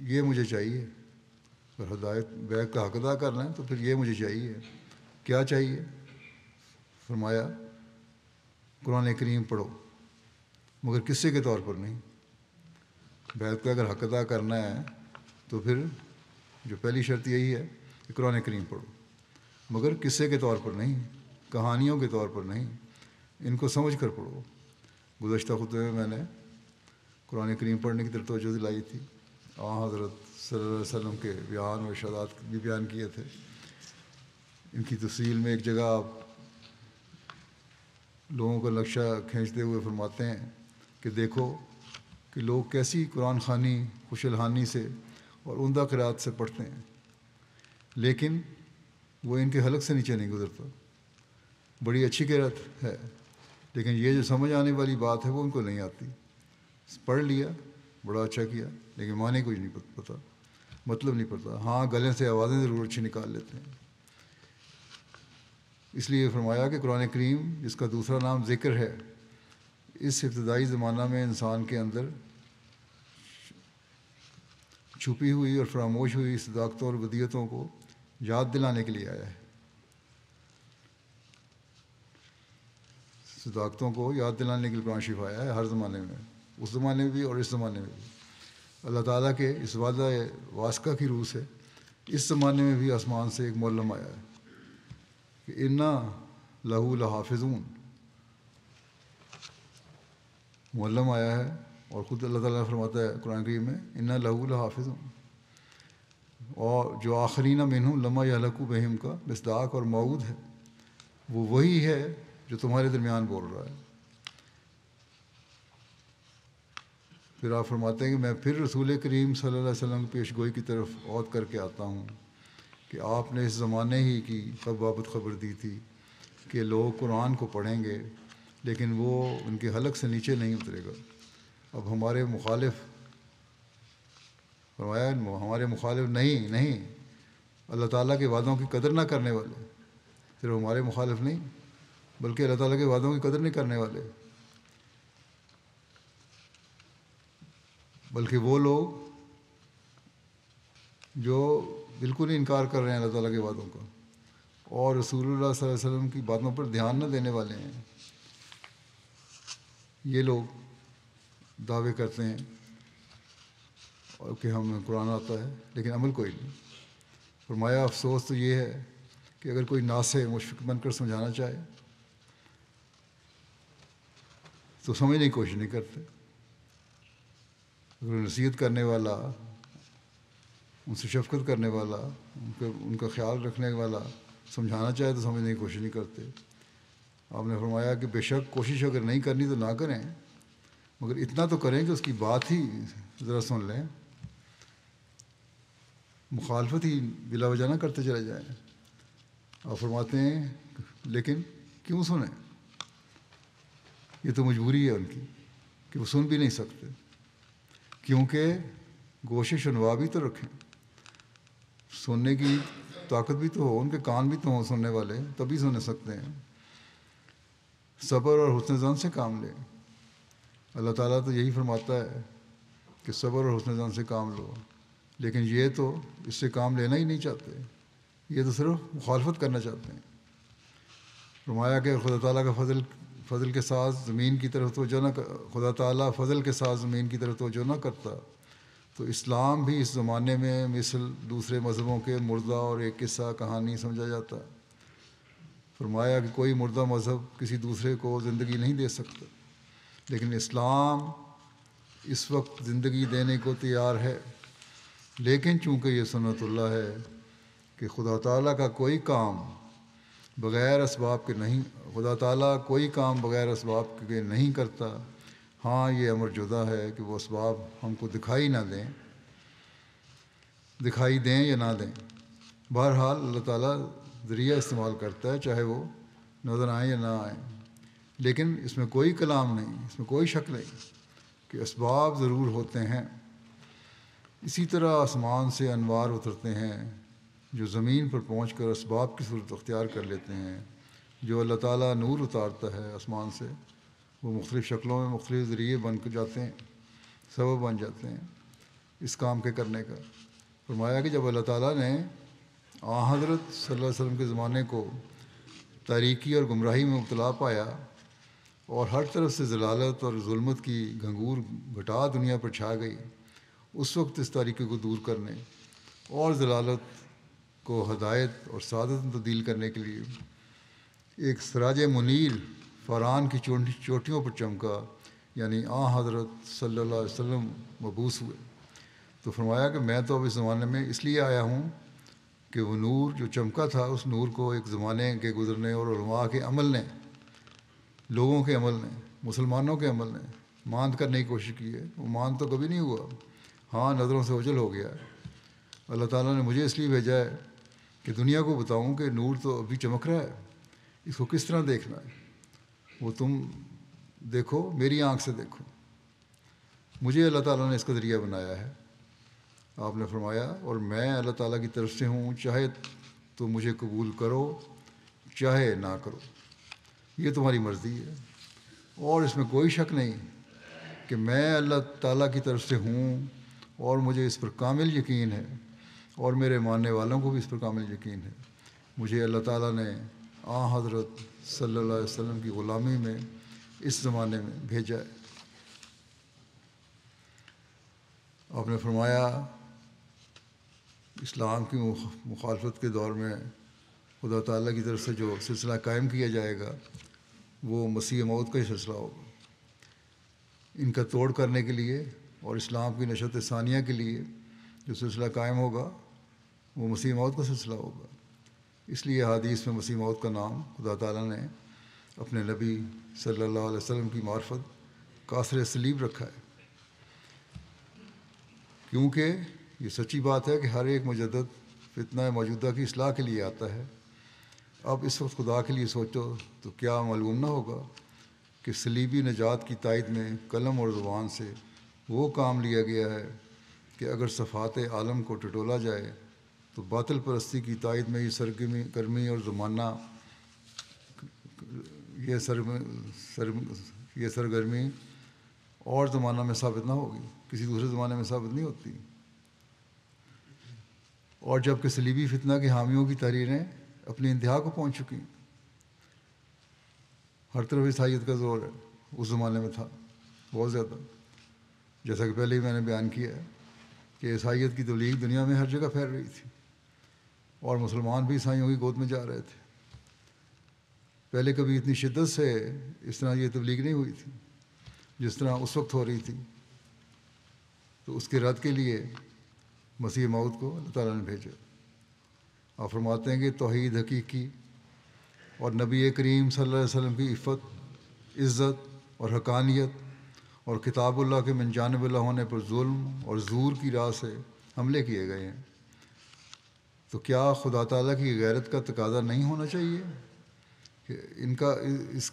یہ مجھے چاہیے، اگر بیعت کا حق ادا کرنا ہے تو پھر یہ مجھے چاہیے۔ کیا چاہیے؟ فرمایا قرآن کریم پڑھو، مگر قصے کے طور پر نہیں۔ بیعت کا اگر حق ادا کرنا ہے تو پھر جو پہلی شرط یہی ہے کہ قرآن کریم پڑھو، مگر قصے کے طور پر نہیں، کہانیوں کے طور پر نہیں، ان کو سمجھ کر پڑھو۔ گزشتہ خطبے میں میں نے قرآن کریم پڑھنے کی طرف توجہ دلائی تھی، حضرت صلی اللہ علیہ وسلم کے بیان و ارشادات بھی بیان کیے تھے۔ ان کی تفصیل میں ایک جگہ آپ لوگوں کا نقشہ کھینچتے ہوئے فرماتے ہیں کہ دیکھو کہ لوگ کیسی قرآن خوانی خوش الحانی سے اور عمدہ قرات سے پڑھتے ہیں، لیکن وہ ان کے حلق سے نیچے نہیں گزرتا۔ بڑی اچھی قرات ہے، لیکن یہ جو سمجھ آنے والی بات ہے وہ ان کو نہیں آتی۔ پڑھ لیا، بڑا اچھا کیا، لیکن معنی کچھ نہیں پتہ، مطلب نہیں پتہ۔ ہاں گلے سے آوازیں ضرور اچھی نکال لیتے ہیں۔ اس لیے فرمایا کہ قرآن کریم جس کا دوسرا نام ذکر ہے، اس ابتدائی زمانہ میں انسان کے اندر چھپی ہوئی اور فراموش ہوئی صداقتوں اور ودیعتوں کو یاد دلانے کے لیے آیا ہے۔ صداقتوں کو یاد دلانے کے لیے قرآن شریف آیا ہے ہر زمانے میں، اس زمانے میں بھی اور اس زمانے میں بھی۔ اللہ تعالیٰ کے اس وعدہ واسقہ کی روح سے اس زمانے میں بھی آسمان سے ایک معلم آیا ہے کہ انا لہو لحافظون، معلم آیا ہے، اور خود اللہ تعالیٰ فرماتا ہے قرآن کریم میں انا لہو لحافظون، اور جو آخرین منہم لما یہلکوا بہم کا مصداق اور موعود ہے، وہ وہی ہے جو تمہارے درمیان بول رہا ہے۔ پھر آپ فرماتے ہیں کہ میں پھر رسول کریم صلی اللہ علیہ وسلم کی پیش گوئی کی طرف عود کر کے آتا ہوں کہ آپ نے اس زمانے ہی کی بابت خبر دی تھی کہ لوگ قرآن کو پڑھیں گے لیکن وہ ان کے حلق سے نیچے نہیں اترے گا۔ اب ہمارے مخالف فرمایا ہمارے مخالف نہیں اللہ تعالیٰ کے وعدوں کی قدر نہ کرنے والے، صرف ہمارے مخالف نہیں بلکہ اللہ تعالیٰ کے وعدوں کی قدر نہیں کرنے والے، بلکہ وہ لوگ جو بالکل ہی انکار کر رہے ہیں اللہ تعالیٰ کے وعدوں کا اور رسول اللہ صلی اللہ علیہ وسلم کی باتوں پر دھیان نہ دینے والے ہیں۔ یہ لوگ دعوے کرتے ہیں اور کہ ہمیں قرآن آتا ہے لیکن عمل کوئی نہیں۔ فرمایا افسوس تو یہ ہے کہ اگر کوئی ناصح مشفق بن کر سمجھانا چاہے تو سمجھنے کی کوشش نہیں کرتے، اگر نصیحت کرنے والا، ان سے شفقت کرنے والا، ان کا خیال رکھنے والا سمجھانا چاہے تو سمجھنے کی کوشش نہیں کرتے۔ آپ نے فرمایا کہ بے شک کوشش اگر نہیں کرنی تو نہ کریں، مگر اتنا تو کریں کہ اس کی بات ہی ذرا سن لیں، مخالفت ہی بلا وجہ نہ کرتے چلے جائیں۔ آپ فرماتے ہیں لیکن کیوں سنیں؟ یہ تو مجبوری ہے ان کی کہ وہ سن بھی نہیں سکتے، کیونکہ گوشش انوا بھی تو رکھیں، سننے کی طاقت بھی تو ہو، ان کے کان بھی تو ہوں سننے والے، تبھی سن سکتے ہیں۔ صبر اور حسن ظن سے کام لیں۔ اللہ تعالیٰ تو یہی فرماتا ہے کہ صبر اور حسن ظن سے کام لو، لیکن یہ تو اس سے کام لینا ہی نہیں چاہتے، یہ تو صرف مخالفت کرنا چاہتے ہیں۔ فرمایا کہ خدا تعالیٰ کا فضل کے ساتھ زمین کی طرف توجہ نہ خدا تعالیٰ فضل کے ساتھ زمین کی طرف توجہ نہ کرتا تو اسلام بھی اس زمانے میں مثل دوسرے مذہبوں کے مردہ اور ایک قصہ کہانی سمجھا جاتا۔ فرمایا کہ کوئی مردہ مذہب کسی دوسرے کو زندگی نہیں دے سکتا، لیکن اسلام اس وقت زندگی دینے کو تیار ہے، لیکن چونکہ یہ سنت اللہ ہے کہ خدا تعالیٰ کا کوئی کام بغیر اسباب کے نہیں، خدا تعالیٰ کوئی کام بغیر اسباب کے نہیں کرتا۔ ہاں یہ امر جدا ہے کہ وہ اسباب ہم کو دکھائی دیں یا نہ دیں، بہرحال اللہ تعالیٰ ذریعہ استعمال کرتا ہے، چاہے وہ نظر آئیں یا نہ آئیں۔ لیکن اس میں کوئی کلام نہیں، اس میں کوئی شک نہیں کہ اسباب ضرور ہوتے ہیں۔ اسی طرح آسمان سے انوار اترتے ہیں جو زمین پر پہنچ کر اسباب کی صورت اختیار کر لیتے ہیں۔ جو اللہ تعالیٰ نور اتارتا ہے آسمان سے، وہ مختلف شکلوں میں مختلف ذریعے بن کر جاتے ہیں، سبب بن جاتے ہیں اس کام کے کرنے کا۔ فرمایا کہ جب اللہ تعالیٰ نے حضرت صلی اللہ علیہ وسلم کے زمانے کو تاریکی اور گمراہی میں مبتلا پایا اور ہر طرف سے ضلالت اور ظلمت کی گھنگور گھٹا دنیا پر چھا گئی، اس وقت اس تاریکی کو دور کرنے اور ضلالت کو ہدایت اور سعادت میں تبدیل کرنے کے لیے ایک سراج منیر فاران کی چوٹیوں پر چمکا، یعنی حضرت صلی اللہ علیہ وسلم مبعوث ہوئے۔ تو فرمایا کہ میں تو اب اس زمانے میں اس لیے آیا ہوں کہ وہ نور جو چمکا تھا، اس نور کو ایک زمانے کے گزرنے اور علماء کے عمل نے، لوگوں کے عمل نے، مسلمانوں کے عمل نے ماند کرنے کی کوشش کی ہے۔ وہ ماند تو کبھی نہیں ہوا، ہاں نظروں سے اوجھل ہو گیا ہے۔ اللہ تعالیٰ نے مجھے اس لیے بھیجا ہے کہ دنیا کو بتاؤں کہ نور تو ابھی چمک رہا ہے، اس کو کس طرح دیکھنا ہے۔ وہ تم دیکھو، میری آنکھ سے دیکھو، مجھے اللہ تعالیٰ نے اس کا ذریعہ بنایا ہے۔ آپ نے فرمایا اور میں اللہ تعالیٰ کی طرف سے ہوں، چاہے تو مجھے قبول کرو چاہے نہ کرو، یہ تمہاری مرضی ہے۔ اور اس میں کوئی شک نہیں کہ میں اللہ تعالیٰ کی طرف سے ہوں، اور مجھے اس پر کامل یقین ہے، اور میرے ماننے والوں کو بھی اس پر کامل یقین ہے۔ مجھے اللہ تعالیٰ نے حضرت صلی اللہ علیہ وسلم کی غلامی میں اس زمانے میں بھیجا ہے۔ آپ نے فرمایا اسلام کی مخالفت کے دور میں خدا تعالیٰ کی طرف سے جو سلسلہ قائم کیا جائے گا وہ مسیح موعود کا ہی سلسلہ ہوگا۔ ان کا توڑ کرنے کے لیے اور اسلام کی نشت ثانیہ کے لیے جو سلسلہ قائم ہوگا وہ مسیح موعود کا سلسلہ ہوگا۔ اس لیے حدیث میں مسیح موعود کا نام خدا تعالیٰ نے اپنے نبی صلی اللہ علیہ وسلم کی معرفت کاثر صلیب رکھا ہے، کیونکہ یہ سچی بات ہے کہ ہر ایک مجدد فتنہ موجودہ کی اصلاح کے لیے آتا ہے۔ اب اس وقت خدا کے لیے سوچو تو کیا معلوم نہ ہوگا کہ صلیبی نجات کی تائید میں قلم اور زبان سے وہ کام لیا گیا ہے کہ اگر صفات عالم کو ٹٹولا جائے تو باطل پرستی کی تائید میں یہ اور زمانہ یہ سرگرمی اور زمانہ میں ثابت نہ ہوگی، کسی دوسرے زمانے میں ثابت نہیں ہوتی۔ اور جب کہ صلیبی فتنہ کے حامیوں کی تحریریں اپنی انتہا کو پہنچ چکی، ہر طرف عیسائیت کا زور ہے، اس زمانے میں تھا بہت زیادہ، جیسا کہ پہلے ہی میں نے بیان کیا ہے کہ عیسائیت کی تبلیغ دنیا میں ہر جگہ پھیل رہی تھی، اور مسلمان بھی عیسائیوں کی گود میں جا رہے تھے۔ پہلے کبھی اتنی شدت سے اس طرح یہ تبلیغ نہیں ہوئی تھی جس طرح اس وقت ہو رہی تھی۔ تو اس کے رد کے لیے مسیح موعود کو اللہ تعالیٰ نے بھیجا۔ آپ فرماتے ہیں کہ توحید حقیقی اور نبی کریم صلی اللہ علیہ وسلم کی عفت، عزت اور حقانیت اور کتاب اللہ کے من جانب اللہ ہونے پر ظلم اور زور کی راہ سے حملے کیے گئے ہیں۔ تو کیا خدا تعالیٰ کی غیرت کا تقاضا نہیں ہونا چاہیے کہ ان کا اس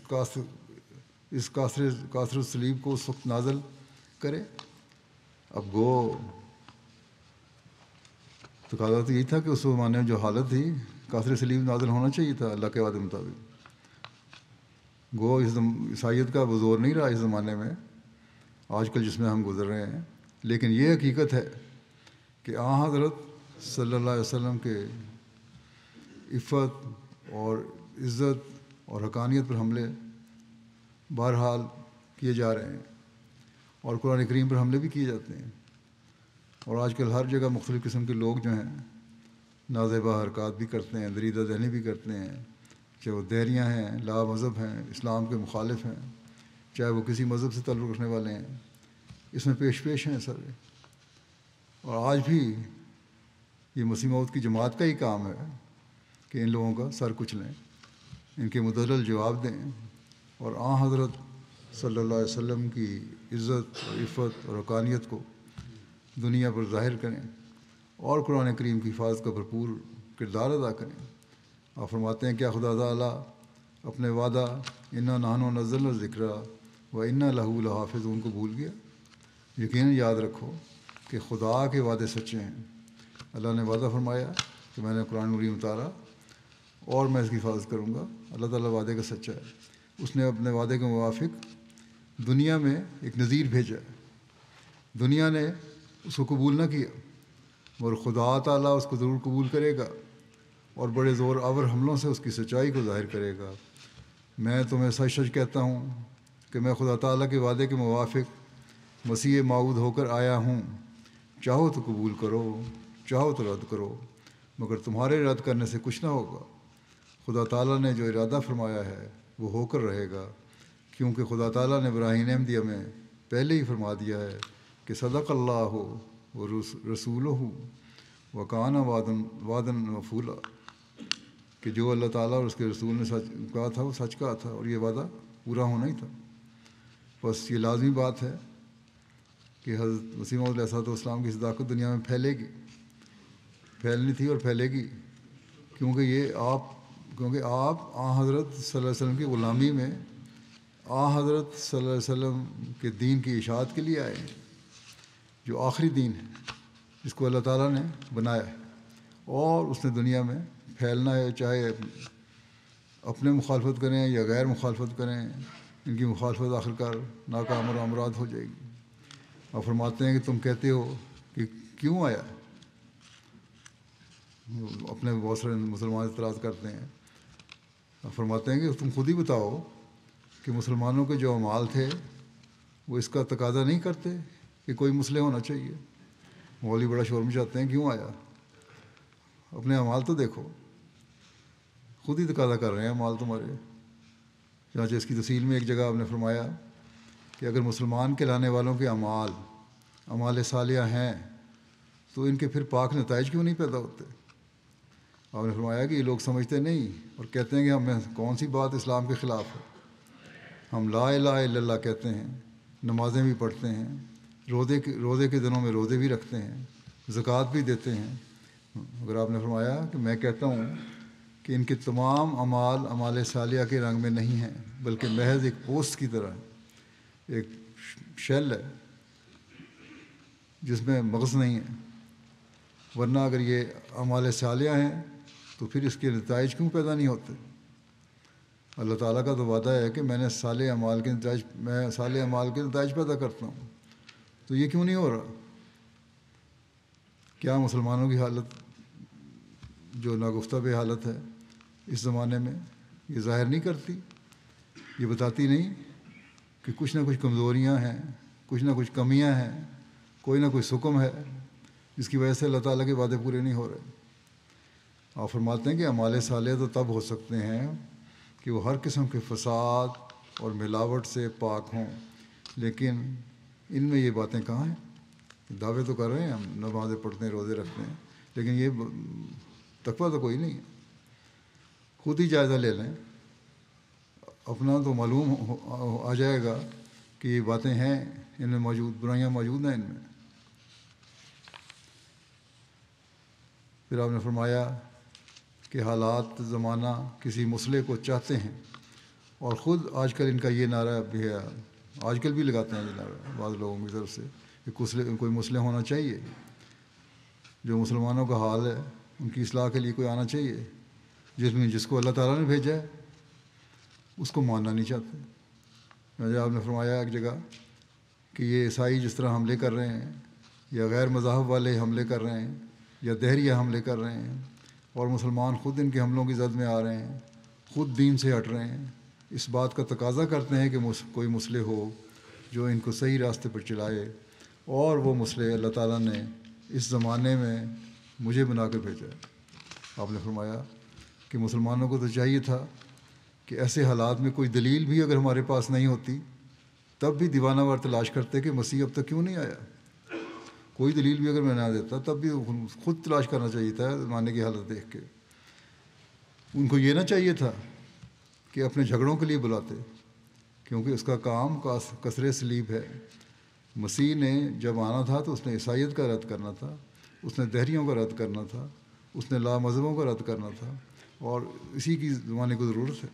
کاثر صلیب کو اس وقت نازل کرے؟ اب گو تقاضا تو یہی تھا کہ اس زمانے میں جو حالت تھی کاثر صلیب نازل ہونا چاہیے تھا اللہ کے وعدے مطابق۔ گو عیسائیت کا وہ زور نہیں رہا اس زمانے میں آج کل جس میں ہم گزر رہے ہیں، لیکن یہ حقیقت ہے کہ حضرت صلی اللہ علیہ وسلم کے عفت اور عزت اور حقانیت پر حملے بہرحال کیے جا رہے ہیں، اور قرآن کریم پر حملے بھی کیے جاتے ہیں، اور آج کل ہر جگہ مختلف قسم کے لوگ جو ہیں نازیبہ حرکات بھی کرتے ہیں، دریدہ ذہنی بھی کرتے ہیں، چاہے وہ دہریاں ہیں، لا مذہب ہیں، اسلام کے مخالف ہیں، چاہے وہ کسی مذہب سے تعلق رکھنے والے ہیں، اس میں پیش ہیں سر۔ اور آج بھی یہ مسیح موعود کی جماعت کا ہی کام ہے کہ ان لوگوں کا سر کچلیں، ان کے مدلل جواب دیں، اور حضرت صلی اللہ علیہ وسلم کی عزت اور عفت اور حقانیت کو دنیا پر ظاہر کریں، اور قرآن کریم کی حفاظت کا بھرپور کردار ادا کریں۔ آپ فرماتے ہیں کیا خدا تعالیٰ اپنے وعدہ انا نحن نزلنا الذکر و انا لہ لحافظون کو بھول گیا؟ یقیناً یاد رکھو کہ خدا کے وعدے سچے ہیں۔ اللہ نے وعدہ فرمایا کہ میں نے قرآن کریم اتارا اور میں اس کی حفاظت کروں گا۔ اللہ تعالیٰ وعدے کا سچا ہے، اس نے اپنے وعدے کے موافق دنیا میں ایک نذیر بھیجا ہے۔ دنیا نے اس کو قبول نہ کیا، اور خدا تعالیٰ اس کو ضرور قبول کرے گا اور بڑے زور آور حملوں سے اس کی سچائی کو ظاہر کرے گا۔ میں تمہیں سچ سچ کہتا ہوں کہ میں خدا تعالیٰ کے وعدے کے موافق مسیح موعود ہو کر آیا ہوں، چاہو تو قبول کرو چاہو تو رد کرو، مگر تمہارے رد کرنے سے کچھ نہ ہوگا۔ خدا تعالیٰ نے جو ارادہ فرمایا ہے وہ ہو کر رہے گا، کیونکہ خدا تعالیٰ نے ابراہیم احمدیہ میں پہلے ہی فرما دیا ہے کہ صدق اللہ و رسولہ وکان وعدن مفعولا، کہ جو اللہ تعالیٰ اور اس کے رسول نے سچ کہا تھا وہ سچ کہا تھا اور یہ وعدہ پورا ہونا ہی تھا۔ بس یہ لازمی بات ہے کہ حضرت مسیح موعود علیہ السلام کی صداقت دنیا میں پھیلے گی، پھیلنی تھی اور پھیلے گی، کیونکہ آپ حضرت صلی اللہ علیہ وسلم کی غلامی میں حضرت صلی اللہ علیہ وسلم کے دین کی اشاعت کے لیے آئے ہیں، جو آخری دین ہے جس کو اللہ تعالیٰ نے بنایا ہے، اور اس نے دنیا میں پھیلنا ہے، چاہے اپنے مخالفت کریں یا غیر مخالفت کریں، ان کی مخالفت آخرکار ناکام اور امراد ہو جائے گی۔ اور فرماتے ہیں کہ تم کہتے ہو کہ کیوں آیا، اپنے بہت سارے مسلمان اعتراض کرتے ہیں، اور فرماتے ہیں کہ تم خود ہی بتاؤ کہ مسلمانوں کے جو اعمال تھے وہ اس کا تقاضا نہیں کرتے کہ کوئی مسلح ہونا چاہیے۔ مولوی بڑا شور مچاتے ہیں کیوں آیا، اپنے اعمال تو دیکھو، خود ہی تقاضا کر رہے ہیں اعمال تمہارے۔ چنانچہ اس کی تفصیل میں ایک جگہ آپ نے فرمایا کہ اگر مسلمان کہلانے والوں کے اعمال صالحہ ہیں تو ان کے پھر پاک نتائج کیوں نہیں پیدا ہوتے؟ آپ نے فرمایا کہ یہ لوگ سمجھتے نہیں اور کہتے ہیں کہ ہمیں کون سی بات اسلام کے خلاف ہے، ہم لا الہ الا اللہ کہتے ہیں، نمازیں بھی پڑھتے ہیں، روزے کے دنوں میں روزے بھی رکھتے ہیں، زکوٰۃ بھی دیتے ہیں، مگر آپ نے فرمایا کہ میں کہتا ہوں کہ ان کے تمام اعمال صالحہ کے رنگ میں نہیں ہیں، بلکہ محض ایک پوسٹ کی طرح ایک شیل ہے جس میں مغز نہیں ہے، ورنہ اگر یہ اعمال صالحہ ہیں تو پھر اس کے نتائج کیوں پیدا نہیں ہوتے؟ اللہ تعالیٰ کا تو وعدہ ہے کہ میں صالح اعمال کے نتائج پیدا کرتا ہوں، تو یہ کیوں نہیں ہو رہا؟ کیا مسلمانوں کی حالت جو ناگفتہ بے حالت ہے اس زمانے میں یہ ظاہر نہیں کرتی، یہ بتاتی نہیں کہ کچھ نہ کچھ کمزوریاں ہیں، کچھ نہ کچھ کمیاں ہیں، کوئی نہ کوئی سکم ہے جس کی وجہ سے اللہ تعالیٰ کے وعدے پورے نہیں ہو رہے؟ آپ فرماتے ہیں کہ اعمال صالح تو تب ہو سکتے ہیں کہ وہ ہر قسم کے فساد اور ملاوٹ سے پاک ہوں، لیکن ان میں یہ باتیں کہاں ہیں؟ دعوے تو کر رہے ہیں، ہم نمازیں پڑھتے ہیں، روزے رکھتے ہیں، لیکن یہ تقویٰ تو کوئی نہیں ہے۔ خود ہی جائزہ لے لیں، اپنا تو معلوم آ جائے گا کہ یہ باتیں ہیں، ان میں موجود برائیاں موجود ہیں ان میں۔ پھر آپ نے فرمایا کہ حالات زمانہ کسی مسئلے کو چاہتے ہیں، اور خود آج کل ان کا یہ نعرہ بھی ہے، آج کل بھی لگاتے ہیں یہ نعرہ بعض لوگوں کی طرف سے کہ کوئی مسئلہ ہونا چاہیے، جو مسلمانوں کا حال ہے ان کی اصلاح کے لیے کوئی آنا چاہیے، جس کو اللہ تعالیٰ نے بھیجا ہے اس کو ماننا نہیں چاہتے۔ آپ نے فرمایا ایک جگہ کہ یہ عیسائی جس طرح حملے کر رہے ہیں، یا غیر مذاہب والے حملے کر رہے ہیں، یا دہریہ حملے کر رہے ہیں، اور مسلمان خود ان کے حملوں کی زد میں آ رہے ہیں، خود دین سے ہٹ رہے ہیں، اس بات کا تقاضا کرتے ہیں کہ کوئی مسلح ہو جو ان کو صحیح راستے پر چلائے، اور وہ مسلح اللہ تعالیٰ نے اس زمانے میں مجھے بنا کر بھیجا ہے۔ آپ نے فرمایا کہ مسلمانوں کو تو چاہیے تھا کہ ایسے حالات میں کوئی دلیل بھی اگر ہمارے پاس نہیں ہوتی تب بھی دیوانہ وار تلاش کرتے کہ مسیح اب تک کیوں نہیں آیا، کوئی دلیل بھی اگر میں نہ دیتا تب بھی خود تلاش کرنا چاہیے تھا زمانے کی حالت دیکھ کے۔ ان کو یہ نہ چاہیے تھا کہ اپنے جھگڑوں کے لیے بلاتے، کیونکہ اس کا کام کثر سلیب ہے۔ مسیح نے جب آنا تھا تو اس نے عیسائیت کا رد کرنا تھا، اس نے دہریوں کا رد کرنا تھا، اس نے لا مذہبوں کا رد کرنا تھا، اور اسی کی زمانے کو ضرورت ہے۔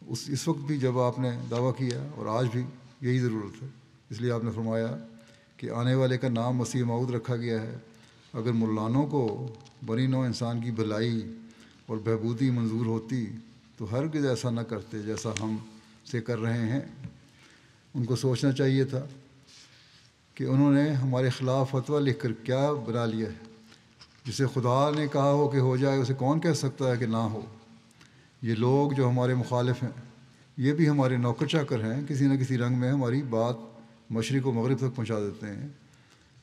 اس وقت بھی جب آپ نے دعویٰ کیا اور آج بھی یہی ضرورت ہے، اس لیے آپ نے فرمایا کہ آنے والے کا نام مسیح موعود رکھا گیا ہے۔ اگر ملانوں کو بنی نوع انسان کی بھلائی اور بہبودی منظور ہوتی تو ہرگز ایسا نہ کرتے جیسا ہم سے کر رہے ہیں۔ ان کو سوچنا چاہیے تھا کہ انہوں نے ہمارے خلاف فتویٰ لکھ کر کیا بنا لیا ہے، جسے خدا نے کہا ہو کہ ہو جائے اسے کون کہہ سکتا ہے کہ نہ ہو۔ یہ لوگ جو ہمارے مخالف ہیں یہ بھی ہمارے نوکر چاکر ہیں، کسی نہ کسی رنگ میں ہماری بات مشرق و مغرب تک پہنچا دیتے ہیں۔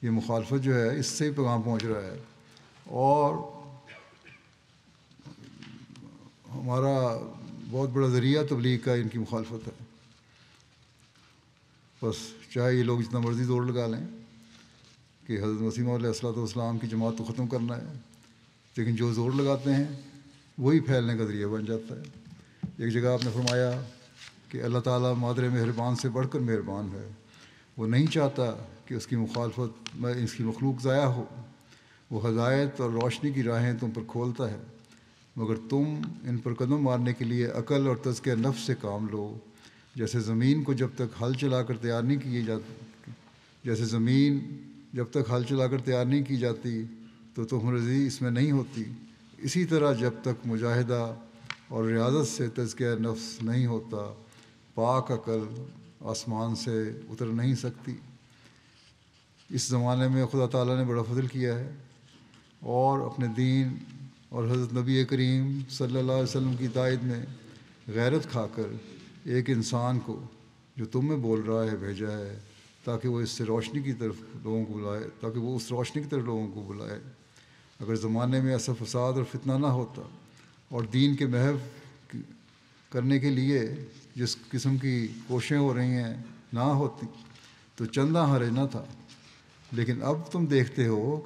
یہ مخالفت جو ہے اس سے ہی پیغام پہنچ رہا ہے، اور ہمارا بہت بڑا ذریعہ تبلیغ کا ان کی مخالفت ہے۔ بس چاہے یہ لوگ جتنا مرضی زور لگا لیں، لیکن ہمارا ذریعہ تبلیغ جو ہے وہ ان کی مخالفت ہے۔ اور اس وقت بھی جب آپ نے دعویٰ کیا اور آج بھی یہی ضرورت ہے، اس لیے آپ نے فرمایا کہ حضرت مسیح موعود علیہ السلام کی جماعت کو ختم کرنا ہے، لیکن جو زور لگاتے ہیں وہی پھیلنے کا ذریعہ بن جاتا ہے۔ ایک جگہ آپ نے فرمایا کہ اللہ تعالیٰ مادر مہربان سے بڑھ کر مہربان ہے، وہ نہیں چاہتا کہ اس کی مخالفت میں اس کی مخلوق ضائع ہو، وہ ہدایت اور روشنی کی راہیں تم پر کھولتا ہے، مگر تم ان پر قدم مارنے کے لیے عقل اور تزکیہ نفس سے کام لو۔ جیسے زمین کو جب تک ہل چلا کر تیار نہیں کی جاتی کی جاتی تو تم رضی اس میں نہیں ہوتی، اسی طرح جب تک مجاہدہ اور ریاضت سے تزکیہ نفس نہیں ہوتا، پاک عقل آسمان سے اتر نہیں سکتی۔ اس زمانے میں خدا تعالیٰ نے بڑا فضل کیا ہے اور اپنے دین اور حضرت نبی کریم صلی اللہ علیہ وسلم کی تائید میں غیرت کھا کر ایک انسان کو جو تم میں بول رہا ہے بھیجا ہے، تاکہ وہ اس روشنی کی طرف لوگوں کو بلائے۔ اگر زمانے میں ایسا فساد اور فتنہ نہ ہوتا اور دین کے محو کرنے کے لیے جس قسم کی کوششیں ہو رہی ہیں نہ ہوتی تو چندہ حرج نہ تھا، لیکن اب تم دیکھتے ہو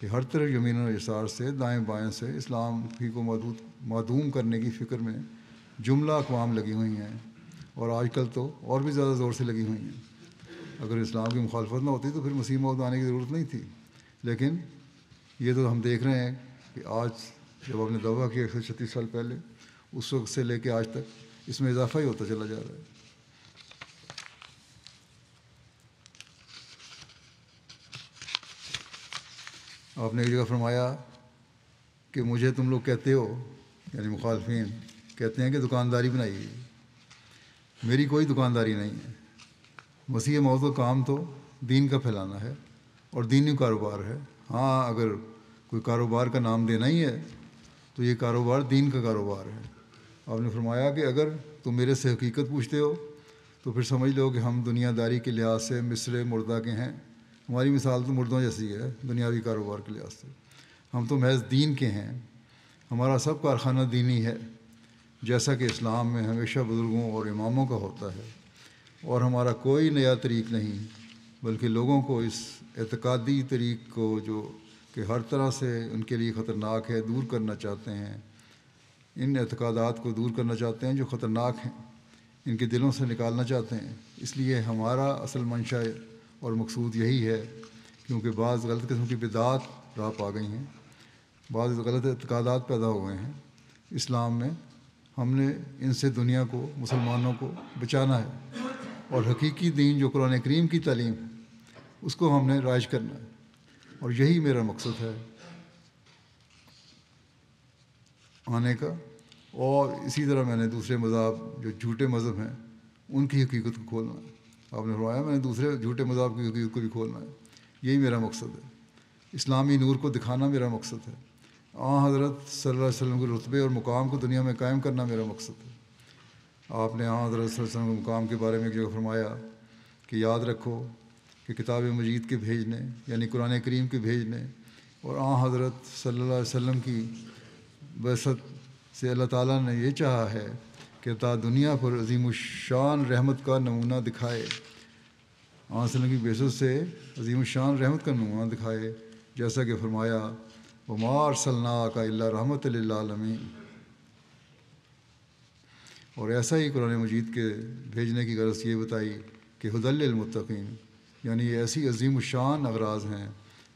کہ ہر طرف یمین و یسار سے دائیں بائیں سے اسلام ہی کو معدوم کرنے کی فکر میں جملہ اقوام لگی ہوئی ہیں، اور آج کل تو اور بھی زیادہ زور سے لگی ہوئی ہیں۔ اگر اسلام کی مخالفت نہ ہوتی تو پھر مسیح موعود آنے کی ضرورت نہیں تھی، لیکن یہ تو ہم دیکھ رہے ہیں کہ آج جب آپ نے دعویٰ کیا 136 سال پہلے، اس وقت سے لے کے آج تک اس میں اضافہ ہی ہوتا چلا جا رہا ہے۔ آپ نے ایک جگہ فرمایا کہ مجھے تم لوگ کہتے ہو، یعنی مخالفین کہتے ہیں کہ دکانداری بنائیے، میری کوئی دکانداری نہیں ہے۔ مسیح موعود کا کام تو دین کا پھیلانا ہے اور دینی کاروبار ہے۔ ہاں، اگر کوئی کاروبار کا نام دینا ہی ہے تو یہ کاروبار دین کا کاروبار ہے۔ آپ نے فرمایا کہ اگر تم میرے سے حقیقت پوچھتے ہو تو پھر سمجھ لو کہ ہم دنیا داری کے لحاظ سے مصر مردہ کے ہیں، ہماری مثال تو مردوں جیسی ہے دنیاوی کاروبار کے لحاظ سے۔ ہم تو محض دین کے ہیں، ہمارا سب کارخانہ دینی ہے، جیسا کہ اسلام میں ہمیشہ بزرگوں اور اماموں کا ہوتا ہے، اور ہمارا کوئی نیا طریق نہیں، بلکہ لوگوں کو اس اعتقادی طریق کو جو کہ ہر طرح سے ان کے لیے خطرناک ہے دور کرنا چاہتے ہیں، ان اعتقادات کو دور کرنا چاہتے ہیں جو خطرناک ہیں، ان کے دلوں سے نکالنا چاہتے ہیں۔ اس لیے ہمارا اصل منشا اور مقصود یہی ہے، کیونکہ بعض غلط قسم کی بدعات راہ پا گئی ہیں، بعض غلط اعتقادات پیدا ہو گئے ہیں اسلام میں۔ ہم نے ان سے دنیا کو، مسلمانوں کو بچانا ہے، اور حقیقی دین جو قرآن کریم کی تعلیم ہے اس کو ہم نے رائج کرنا ہے، اور یہی میرا مقصد ہے آنے کا۔ اور اسی طرح میں نے دوسرے مذاہب جو جھوٹے مذہب ہیں ان کی حقیقت کو کھولنا ہے۔ آپ نے فرمایا میں نے دوسرے جھوٹے مذہب کی حقیقت کو بھی کھولنا ہے، یہی میرا مقصد ہے۔ اسلامی نور کو دکھانا میرا مقصد ہے، حضرت صلی اللہ علیہ وسلم کے رتبے اور مقام کو دنیا میں قائم کرنا میرا مقصد ہے۔ آپ نے حضرت صلی اللہ علیہ وسلم کے مقام کے بارے میں ایک جگہ فرمایا کہ یاد رکھو کہ کتاب مجید کے بھیجنے، یعنی قرآن کریم کے بھیجنے، اور حضرت صلی اللہ علیہ وسلم کی بعثت سے اللہ تعالیٰ نے یہ چاہا ہے کہ تا دنیا پر عظیم الشان رحمت کا نمونہ دکھائے، صلی اللہ علیہ وسلم کی بعثت سے عظیم الشان رحمت کا نمونہ دکھائے، جیسا کہ فرمایا وَمَا أَرْسَلْنَاكَ إِلَّا رَحْمَةً لِّلْعَالَمِينَ۔ اور ایسا ہی قرآن مجید کے بھیجنے کی غرض یہ بتائی کہ ہدی للمتقین، یعنی یہ ایسی عظیم الشان اغراض ہیں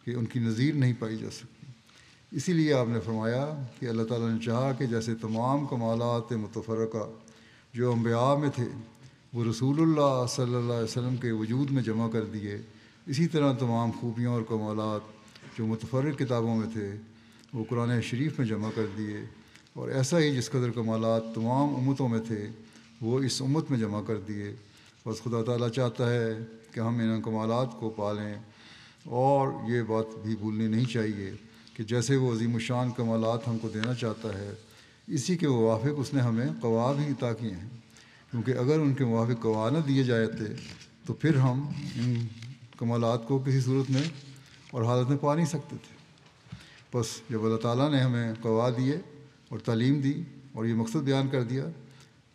کہ ان کی نظیر نہیں پائی جا سکتی۔ اسی لیے آپ نے فرمایا کہ اللہ تعالیٰ نے چاہا کہ جیسے تمام کمالات متفرقہ جو انبیاء میں تھے وہ رسول اللہ صلی اللہ علیہ وسلم کے وجود میں جمع کر دیے، اسی طرح تمام خوبیاں اور کمالات جو متفرق کتابوں میں تھے وہ قرآن شریف میں جمع کر دیے، اور ایسا ہی جس قدر کمالات تمام امتوں میں تھے وہ اس امت میں جمع کر دیے۔ بس خدا تعالیٰ چاہتا ہے کہ ہم ان کمالات کو پالیں، اور یہ بات بھی بھولنی نہیں چاہیے کہ جیسے وہ عظیم الشان کمالات ہم کو دینا چاہتا ہے، اسی کے موافق اس نے ہمیں قوا بھی عطا کیے ہیں، کیونکہ اگر ان کے موافق قوا نہ دیے جاتے تو پھر ہم ان کمالات کو کسی صورت میں اور حالت میں پا نہیں سکتے تھے۔ بس جب اللہ تعالیٰ نے ہمیں قوا دیے اور تعلیم دی اور یہ مقصد بیان کر دیا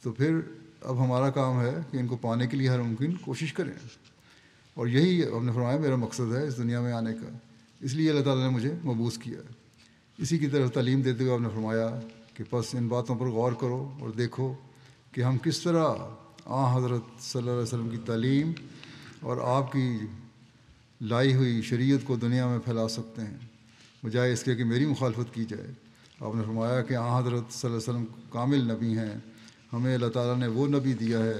تو پھر اب ہمارا کام ہے کہ ان کو پانے کے لیے ہر ممکن کوشش کریں۔ اور یہی آپ نے فرمایا میرا مقصد ہے اس دنیا میں آنے کا، اس لیے اللہ تعالیٰ نے مجھے مبعوث کیا ہے۔ اسی کی طرف تعلیم دیتے ہوئے آپ نے فرمایا کہ پس ان باتوں پر غور کرو اور دیکھو کہ ہم کس طرح حضرت صلی اللہ علیہ وسلم کی تعلیم اور آپ کی لائی ہوئی شریعت کو دنیا میں پھیلا سکتے ہیں بجائے اس کے کہ میری مخالفت کی جائے۔ آپ نے فرمایا کہ حضرت صلی اللہ علیہ وسلم کامل نبی ہیں، ہمیں اللہ تعالیٰ نے وہ نبی دیا ہے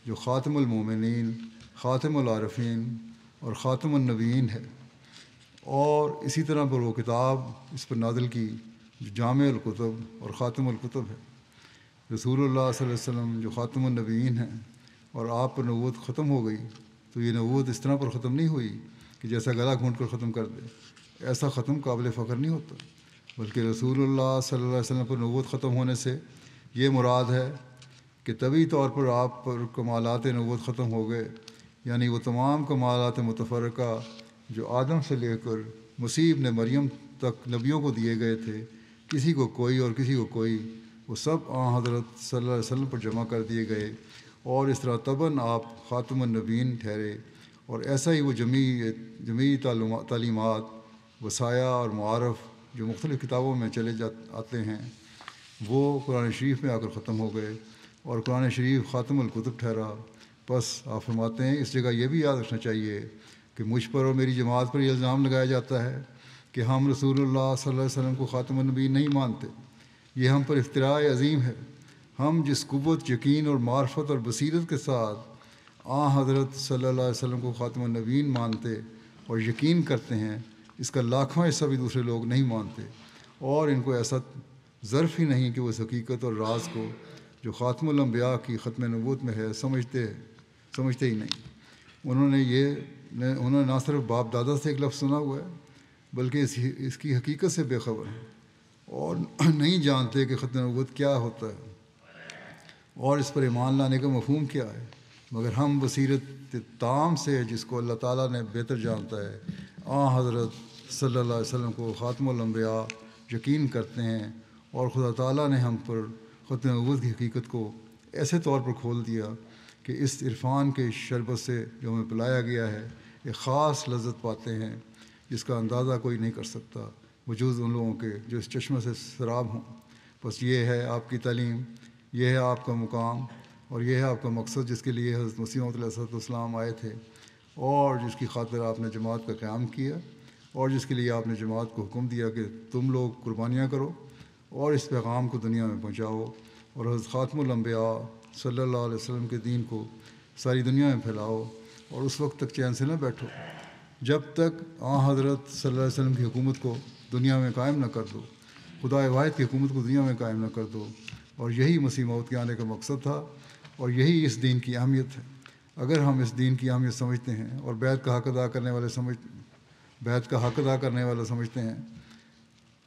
جو خاتم المومنین، خاتم العارفین اور خاتم النبیین ہے، اور اسی طرح پر وہ کتاب اس پر نازل کی جو جامع الکتب اور خاتم الکتب ہے۔ رسول اللہ صلی اللہ علیہ وسلم جو خاتم النبیین ہیں اور آپ پر نبوت ختم ہو گئی، تو یہ نبوت اس طرح پر ختم نہیں ہوئی کہ جیسا گلا گھونٹ کر ختم کر دے، ایسا ختم قابل فخر نہیں ہوتا، بلکہ رسول اللہ صلی اللہ علیہ وسلم پر نبوت ختم ہونے سے یہ مراد ہے کہ طبعی طور پر آپ پر کمالات نبوت ختم ہو گئے، یعنی وہ تمام کمالات متفرقہ جو آدم سے لے کر مسیح ابن مریم تک نبیوں کو دیے گئے تھے، کسی کو کوئی اور کسی کو کوئی، وہ سب حضرت صلی اللہ علیہ وسلم پر جمع کر دیے گئے، اور اس طرح طبعاً آپ خاتم النبیین ٹھہرے۔ اور ایسا ہی وہ جمیع تعلیمات، وصایا اور معارف جو مختلف کتابوں میں چلے آتے ہیں، وہ قرآن شریف میں آ کر ختم ہو گئے، اور قرآن شریف خاتم الکتب ٹھہرا۔ بس آپ فرماتے ہیں اس جگہ یہ بھی یاد رکھنا چاہیے کہ مجھ پر اور میری جماعت پر یہ الزام لگایا جاتا ہے کہ ہم رسول اللہ صلی اللہ علیہ وسلم کو خاتم النبی نہیں مانتے۔ یہ ہم پر افتراء عظیم ہے۔ ہم جس قوت، یقین اور معرفت اور بصیرت کے ساتھ حضرت صلی اللہ علیہ وسلم کو خاتم النبیین مانتے اور یقین کرتے ہیں، اس کا لاکھواں حصہ بھی دوسرے لوگ نہیں مانتے، اور ان کو ایسا ظرف ہی نہیں کہ وہ اس حقیقت اور راز کو جو خاتم الانبیاء کی ختم نبوت میں ہے سمجھتے ہی نہیں۔ انہوں نے نہ صرف باپ دادا سے ایک لفظ سنا ہوا ہے، بلکہ اس کی حقیقت سے بے خبر ہیں، اور نہیں جانتے کہ ختم نبوت کیا ہوتا ہے اور اس پر ایمان لانے کا مفہوم کیا ہے۔ مگر ہم بصیرت تام سے، جس کو اللہ تعالیٰ نے بہتر جانتا ہے، حضرت صلی اللہ علیہ وسلم کو خاتم الانبیاء یقین کرتے ہیں، اور خدا تعالیٰ نے ہم پر ختم نبوت کی حقیقت کو ایسے طور پر کھول دیا کہ اس عرفان کے شربت سے جو ہمیں پلایا گیا ہے ایک خاص لذت پاتے ہیں جس کا اندازہ کوئی نہیں کر سکتا وجود ان لوگوں کے جو اس چشمے سے سراب ہوں۔ بس یہ ہے آپ کی تعلیم، یہ ہے آپ کا مقام، اور یہ ہے آپ کا مقصد جس کے لیے حضرت مسیح موعود علیہ السلام آئے تھے، اور جس کی خاطر آپ نے جماعت کا قیام کیا، اور جس کے لیے آپ نے جماعت کو حکم دیا کہ تم لوگ قربانیاں کرو اور اس پیغام کو دنیا میں پہنچاؤ، اور حضرت خاتم الانبیاء صلی اللہ علیہ وسلم کے دین کو ساری دنیا میں پھیلاؤ، اور اس وقت تک چین سے نہ بیٹھو جب تک حضرت صلی اللہ علیہ وسلم کی حکومت کو دنیا میں قائم نہ کر دو، خدا واحد کی حکومت کو دنیا میں قائم نہ کر دو۔ اور یہی مسیح موعود کے آنے کا مقصد تھا، اور یہی اس دین کی اہمیت ہے۔ اگر ہم اس دین کی اہمیت سمجھتے ہیں اور بیعت کا حق ادا کرنے والا سمجھتے ہیں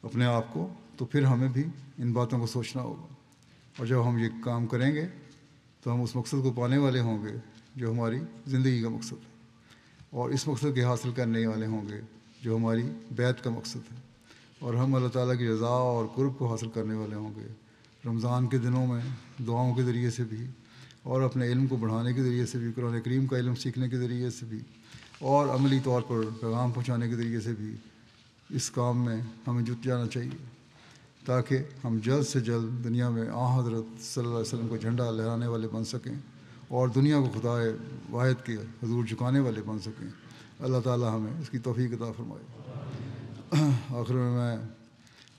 اپنے آپ کو، تو پھر ہمیں بھی ان باتوں کو سوچنا ہوگا، اور جب ہم یہ کام کریں گے تو ہم اس مقصد کو پانے والے ہوں گے جو ہماری زندگی کا مقصد ہے، اور اس مقصد کے حاصل کرنے والے ہوں گے جو ہماری بیعت کا مقصد ہے، اور ہم اللہ تعالیٰ کی رضا اور قرب کو حاصل کرنے والے ہوں گے رمضان کے دنوں میں دعاؤں کے ذریعے سے بھی، اور اپنے علم کو بڑھانے کے ذریعے سے بھی، قرآن کریم کا علم سیکھنے کے ذریعے سے بھی، اور عملی طور پر پیغام پہنچانے کے ذریعے سے بھی اس کام میں ہمیں جٹ جانا چاہیے، تاکہ ہم جلد سے جلد دنیا میں حضرت صلی اللہ علیہ وسلم کو جھنڈا لہرانے والے بن سکیں، اور دنیا کو خدا واحد کے حضور جھکانے والے بن سکیں۔ اللہ تعالیٰ ہمیں اس کی توفیق عطا فرمائے۔ آخر میں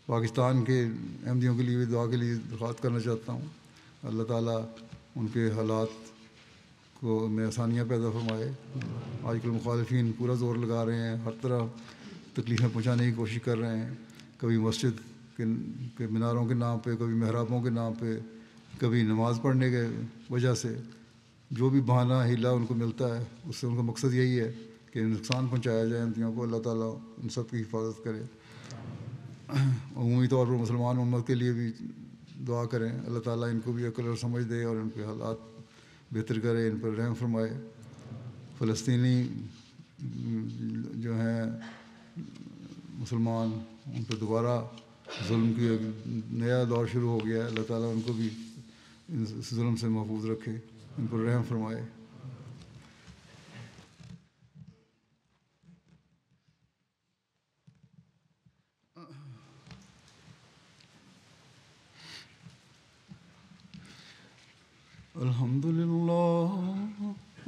پاکستان کے احمدیوں کے لیے بھی دعا کے لیے درخواست کرنا چاہتا ہوں، اللہ تعالیٰ ان کے حالات کو میں آسانیاں پیدا فرمائے۔ آج کل مخالفین پورا زور لگا رہے ہیں، ہر طرح تکلیفیں پہنچانے کی کوشش کر رہے ہیں، کبھی مسجد کے میناروں کے نام پہ، کبھی محرابوں کے نام پہ، کبھی نماز پڑھنے کے وجہ سے جو بھی بہانہ ہیلا ان کو ملتا ہے، اس سے ان کا مقصد یہی ہے کہ نقصان پہنچایا جائے احمدیوں کو۔ اللہ تعالیٰ ان سب کی حفاظت کرے۔ عمومی طور پر مسلمان امت کے لیے بھی دعا کریں، اللہ تعالیٰ ان کو بھی عقل اور سمجھ دے اور ان کے حالات بہتر کرے، ان پر رحم فرمائے۔ فلسطینی جو ہیں مسلمان، ان پر دوبارہ ظلم کی ایک نیا دور شروع ہو گیا ہے، اللہ تعالیٰ ان کو بھی اس ظلم سے محفوظ رکھے، ان پر رحم فرمائے۔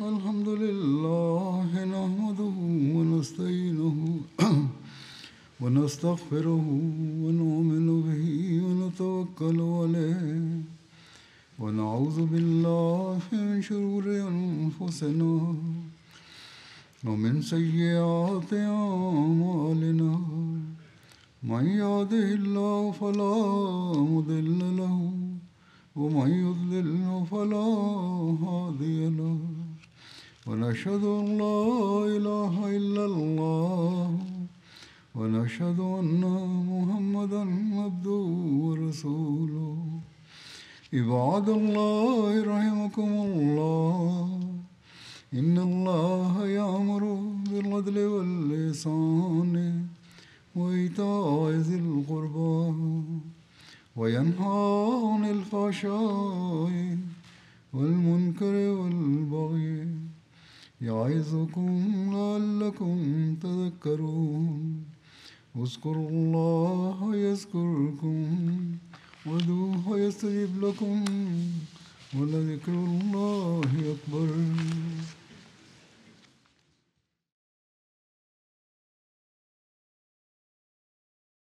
الحمد لله نحمده ونستعينه ونستغفره ونؤمن به ونتوكل عليه ونعوذ بالله من شرور أنفسنا ومن سيئات أعمالنا من يهده الله فلا مضل له ومن يضلل فلا هادي له ونشهد أن لا إله إلا الله ونشهد أن محمدا عبده ورسوله عباد الله رحمكم الله إن الله يأمر بالعدل والإحسان وإيتاء ذي القربى وينهى عن الفحشاء والمنكر والبغي يعظكم لعلكم تذكرون اذكروا الله يذكركم وادعوه يستجب لكم ولذكر الله أكبر